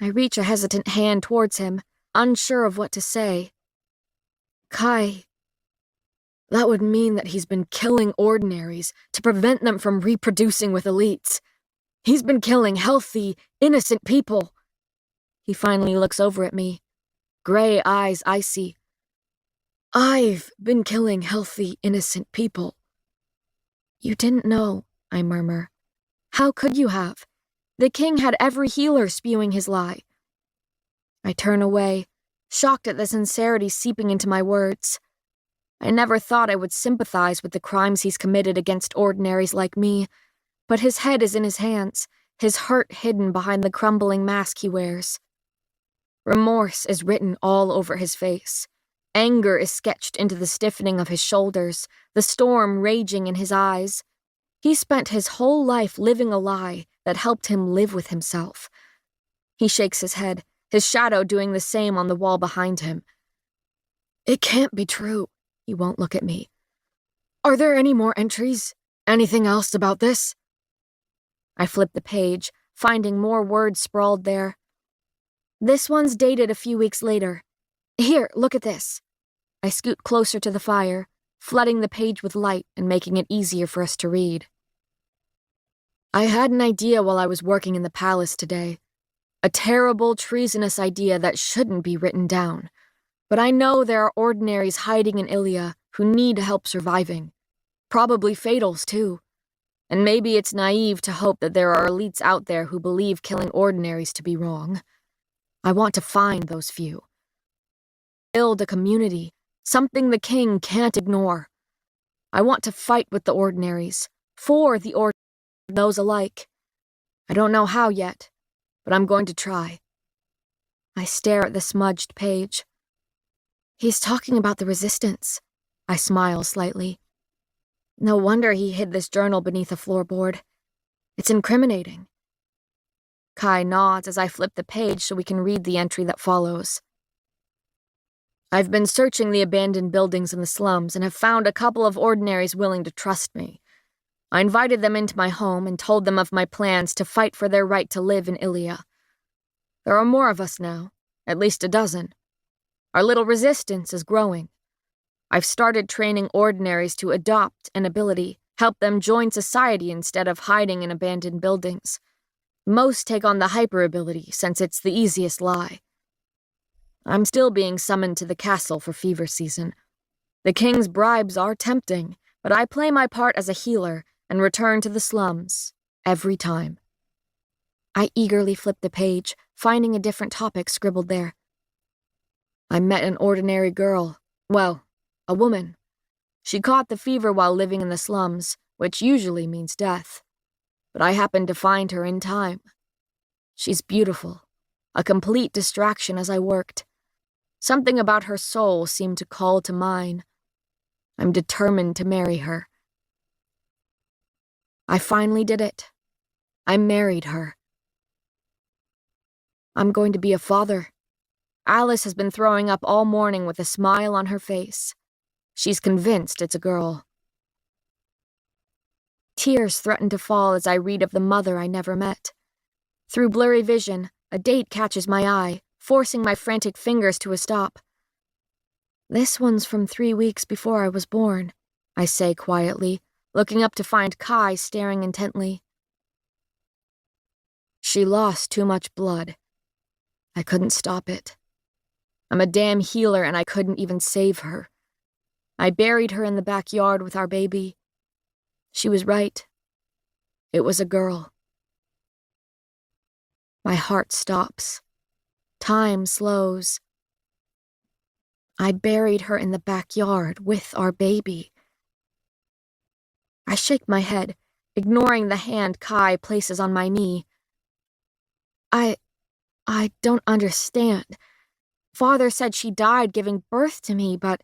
I reach a hesitant hand towards him, unsure of what to say. "Kai, that would mean that he's been killing ordinaries to prevent them from reproducing with elites. He's been killing healthy, innocent people." He finally looks over at me, gray eyes icy. "I've been killing healthy, innocent people." "You didn't know," I murmur. "How could you have? The king had every healer spewing his lie." I turn away, shocked at the sincerity seeping into my words. I never thought I would sympathize with the crimes he's committed against ordinaries like me, but his head is in his hands, his hurt hidden behind the crumbling mask he wears. Remorse is written all over his face. Anger is sketched into the stiffening of his shoulders, the storm raging in his eyes. He spent his whole life living a lie that helped him live with himself. He shakes his head, his shadow doing the same on the wall behind him. "It can't be true." He won't look at me. "Are there any more entries? Anything else about this?" I flip the page, finding more words sprawled there. "This one's dated a few weeks later. Here, look at this." I scoot closer to the fire, flooding the page with light and making it easier for us to read. "I had an idea while I was working in the palace today. A terrible, treasonous idea that shouldn't be written down. But I know there are ordinaries hiding in Ilia who need help surviving. Probably fatals, too. And maybe it's naive to hope that there are elites out there who believe killing ordinaries to be wrong. I want to find those few. Build a community, something the king can't ignore. I want to fight with the ordinaries, for the those alike. I don't know how yet, but I'm going to try. I stare at the smudged page. He's talking about the resistance. I smile slightly. No wonder he hid this journal beneath a floorboard. It's incriminating. Kai nods as I flip the page so we can read the entry that follows. I've been searching the abandoned buildings in the slums and have found a couple of ordinaries willing to trust me. I invited them into my home and told them of my plans to fight for their right to live in Ilia. There are more of us now, at least a dozen. Our little resistance is growing. I've started training ordinaries to adopt an ability, help them join society instead of hiding in abandoned buildings. Most take on the hyper ability since it's the easiest lie. I'm still being summoned to the castle for fever season. The king's bribes are tempting, but I play my part as a healer and return to the slums every time. I eagerly flip the page, finding a different topic scribbled there. I met an ordinary girl. Well, a woman. She caught the fever while living in the slums, which usually means death. But I happened to find her in time. She's beautiful, a complete distraction as I worked. Something about her soul seemed to call to mine. I'm determined to marry her. I finally did it. I married her. I'm going to be a father. Alice has been throwing up all morning with a smile on her face. She's convinced it's a girl. Tears threaten to fall as I read of the mother I never met. Through blurry vision, a date catches my eye, forcing my frantic fingers to a stop. This one's from 3 weeks before I was born, I say quietly, looking up to find Kai staring intently. She lost too much blood. I couldn't stop it. I'm a damn healer and I couldn't even save her. I buried her in the backyard with our baby. She was right. It was a girl. My heart stops. Time slows. I buried her in the backyard with our baby. I shake my head, ignoring the hand Kai places on my knee. I don't understand. Father said she died giving birth to me, but...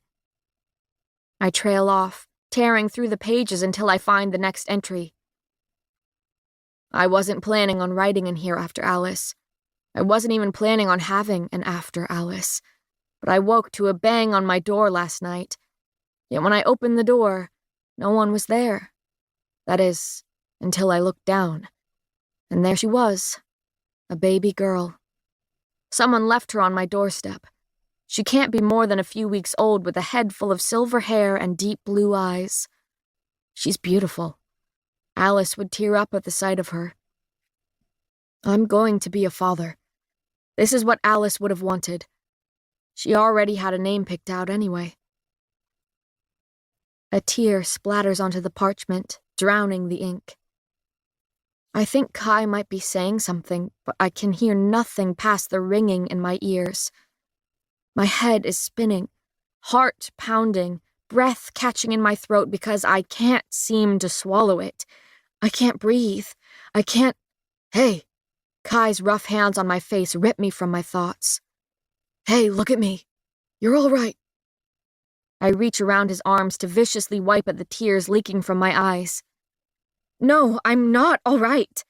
I trail off, tearing through the pages until I find the next entry. I wasn't planning on writing in here after Alice. I wasn't even planning on having an after Alice. But I woke to a bang on my door last night. Yet when I opened the door, no one was there. That is, until I looked down. And there she was, a baby girl. Someone left her on my doorstep. She can't be more than a few weeks old with a head full of silver hair and deep blue eyes. She's beautiful. Alice would tear up at the sight of her. I'm going to be a father. This is what Alice would have wanted. She already had a name picked out anyway. A tear splatters onto the parchment, drowning the ink. I think Kai might be saying something, but I can hear nothing past the ringing in my ears. My head is spinning, heart pounding, breath catching in my throat because I can't seem to swallow it. I can't breathe. I can't... Hey! Kai's rough hands on my face rip me from my thoughts. Hey, look at me. You're all right. I reach around his arms to viciously wipe at the tears leaking from my eyes. No, I'm not all right.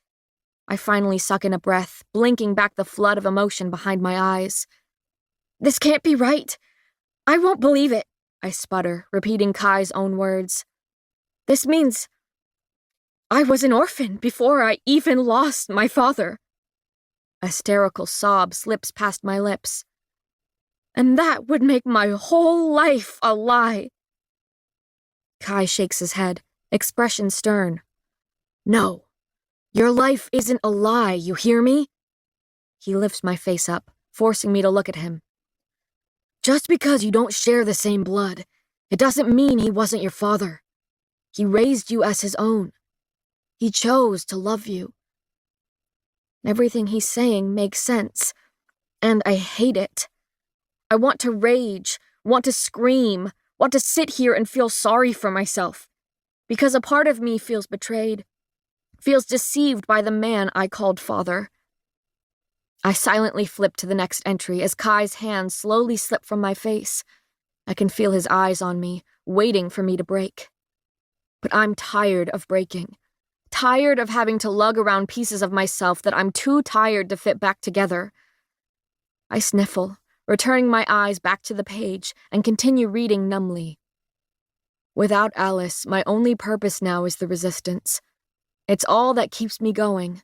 I finally suck in a breath, blinking back the flood of emotion behind my eyes. This can't be right. I won't believe it, I sputter, repeating Kai's own words. This means I was an orphan before I even lost my father. A hysterical sob slips past my lips. And that would make my whole life a lie. Kai shakes his head, expression stern. No, your life isn't a lie, you hear me? He lifts my face up, forcing me to look at him. Just because you don't share the same blood, it doesn't mean he wasn't your father. He raised you as his own. He chose to love you. Everything he's saying makes sense, and I hate it. I want to rage, want to scream, want to sit here and feel sorry for myself, because a part of me feels betrayed, feels deceived by the man I called father. I silently flip to the next entry as Kai's hands slowly slip from my face. I can feel his eyes on me, waiting for me to break. But I'm tired of breaking. Tired of having to lug around pieces of myself that I'm too tired to fit back together. I sniffle, returning my eyes back to the page, and continue reading numbly. Without Alice, my only purpose now is the resistance. It's all that keeps me going.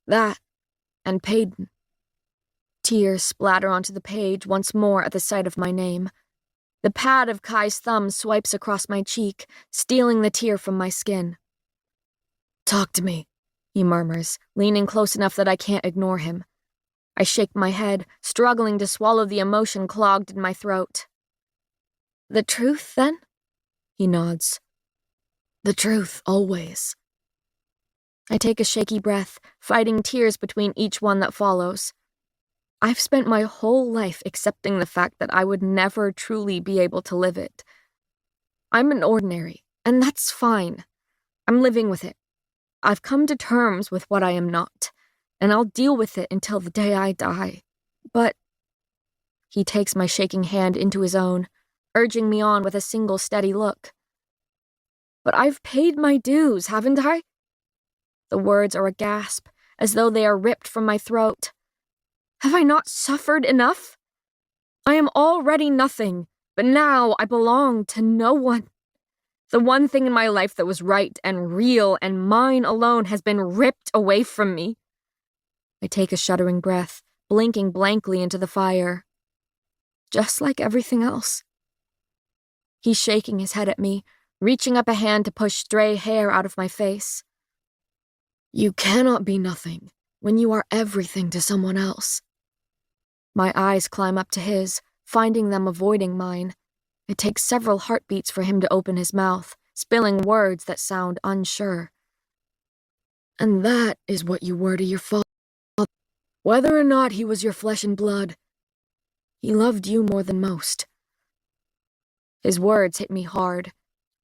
That, and Peyton. Tears splatter onto the page once more at the sight of my name. The pad of Kai's thumb swipes across my cheek, stealing the tear from my skin. "Talk to me," he murmurs, leaning close enough that I can't ignore him. I shake my head, struggling to swallow the emotion clogged in my throat. "The truth, then?" He nods. "The truth, always." I take a shaky breath, fighting tears between each one that follows. I've spent my whole life accepting the fact that I would never truly be able to live it. I'm an ordinary, and that's fine. I'm living with it. I've come to terms with what I am not, and I'll deal with it until the day I die. But he takes my shaking hand into his own, urging me on with a single steady look. "But I've paid my dues, haven't I?" The words are a gasp, as though they are ripped from my throat. Have I not suffered enough? I am already nothing, but now I belong to no one. The one thing in my life that was right and real and mine alone has been ripped away from me. I take a shuddering breath, blinking blankly into the fire. Just like everything else. He's shaking his head at me, reaching up a hand to push stray hair out of my face. "You cannot be nothing when you are everything to someone else." My eyes climb up to his, finding them avoiding mine. It takes several heartbeats for him to open his mouth, spilling words that sound unsure. "And that is what you were to your father. Whether or not he was your flesh and blood, he loved you more than most." His words hit me hard,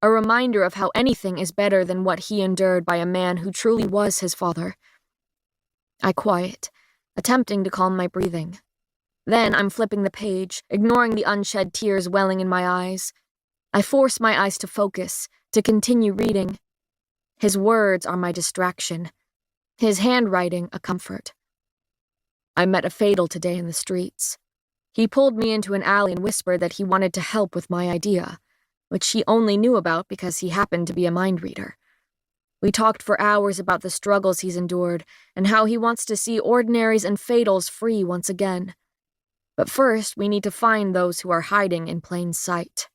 a reminder of how anything is better than what he endured by a man who truly was his father. I quiet, attempting to calm my breathing. Then I'm flipping the page, ignoring the unshed tears welling in my eyes. I force my eyes to focus, to continue reading. His words are my distraction. His handwriting a comfort. I met a fatal today in the streets. He pulled me into an alley and whispered that he wanted to help with my idea, which he only knew about because he happened to be a mind reader. We talked for hours about the struggles he's endured and how he wants to see ordinaries and fatals free once again. But first, we need to find those who are hiding in plain sight.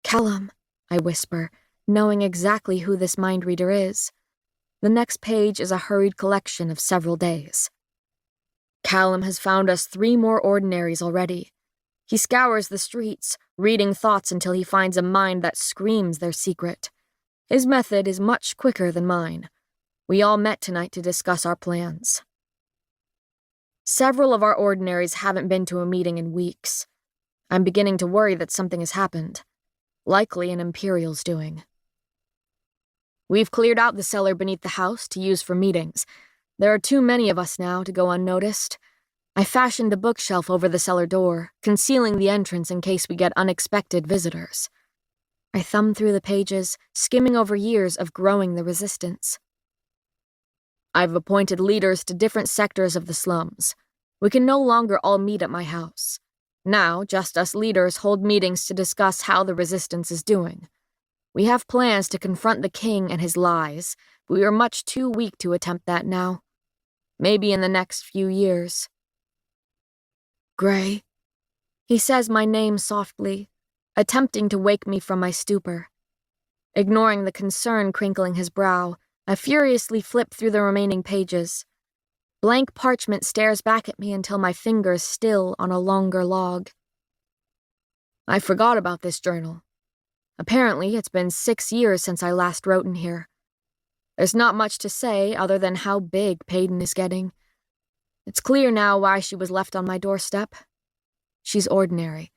"Callum," I whisper, knowing exactly who this mind reader is. The next page is a hurried collection of several days. Callum has found us 3 more ordinaries already. He scours the streets, reading thoughts until he finds a mind that screams their secret. His method is much quicker than mine. We all met tonight to discuss our plans. Several of our ordinaries haven't been to a meeting in weeks. I'm beginning to worry that something has happened. Likely an Imperial's doing. We've cleared out the cellar beneath the house to use for meetings. There are too many of us now to go unnoticed. I fashioned a bookshelf over the cellar door, concealing the entrance in case we get unexpected visitors. I thumb through the pages, skimming over years of growing the resistance. I've appointed leaders to different sectors of the slums. We can no longer all meet at my house. Now, just us leaders hold meetings to discuss how the resistance is doing. We have plans to confront the king and his lies, but we are much too weak to attempt that now. Maybe in the next few years. "Gray?" He says my name softly, attempting to wake me from my stupor. Ignoring the concern crinkling his brow, I furiously flip through the remaining pages. Blank parchment stares back at me until my fingers still on a longer log. I forgot about this journal. Apparently, it's been 6 years since I last wrote in here. There's not much to say other than how big Peyton is getting. It's clear now why she was left on my doorstep. She's ordinary.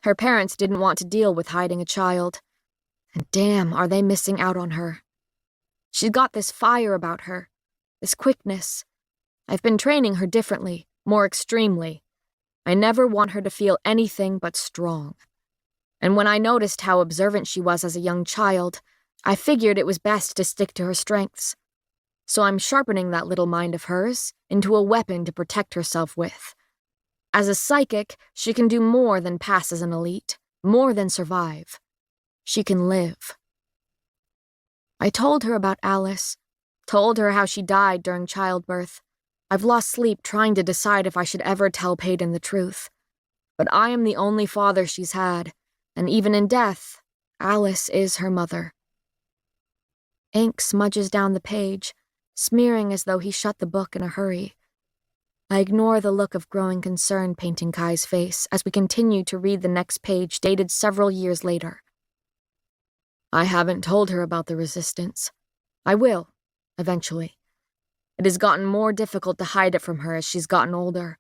Her parents didn't want to deal with hiding a child. And damn, are they missing out on her. She's got this fire about her, this quickness. I've been training her differently, more extremely. I never want her to feel anything but strong. And when I noticed how observant she was as a young child, I figured it was best to stick to her strengths. So I'm sharpening that little mind of hers into a weapon to protect herself with. As a psychic, she can do more than pass as an elite, more than survive. She can live. I told her about Alice, told her how she died during childbirth. I've lost sleep trying to decide if I should ever tell Peyton the truth. But I am the only father she's had, and even in death, Alice is her mother. Ink smudges down the page, smearing as though he shut the book in a hurry. I ignore the look of growing concern painting Kai's face as we continue to read the next page dated several years later. I haven't told her about the resistance. I will, eventually. It has gotten more difficult to hide it from her as she's gotten older.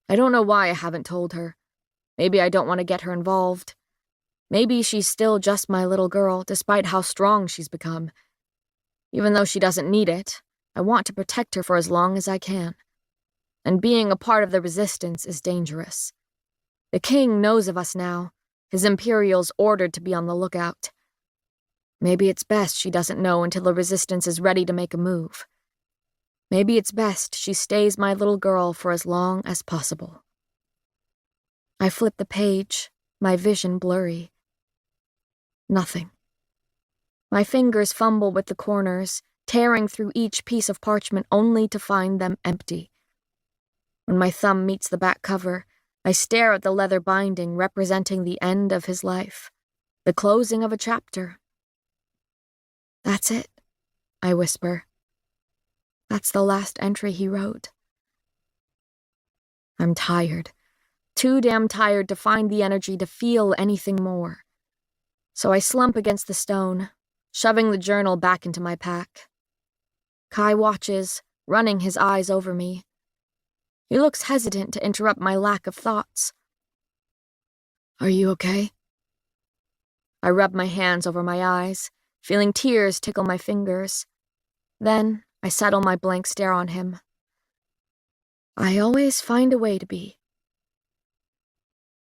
I don't know why I haven't told her. Maybe I don't want to get her involved. Maybe she's still just my little girl, despite how strong she's become. Even though she doesn't need it, I want to protect her for as long as I can. And being a part of the resistance is dangerous. The king knows of us now. His Imperials ordered to be on the lookout. Maybe it's best she doesn't know until the resistance is ready to make a move. Maybe it's best she stays my little girl for as long as possible. I flip the page, my vision blurry. Nothing. My fingers fumble with the corners, tearing through each piece of parchment only to find them empty. When my thumb meets the back cover, I stare at the leather binding representing the end of his life, the closing of a chapter. That's it, I whisper. That's the last entry he wrote. I'm tired, too damn tired to find the energy to feel anything more. So I slump against the stone, shoving the journal back into my pack. Kai watches, running his eyes over me. He looks hesitant to interrupt my lack of thoughts. Are you okay? I rub my hands over my eyes, feeling tears tickle my fingers. Then I settle my blank stare on him. I always find a way to be.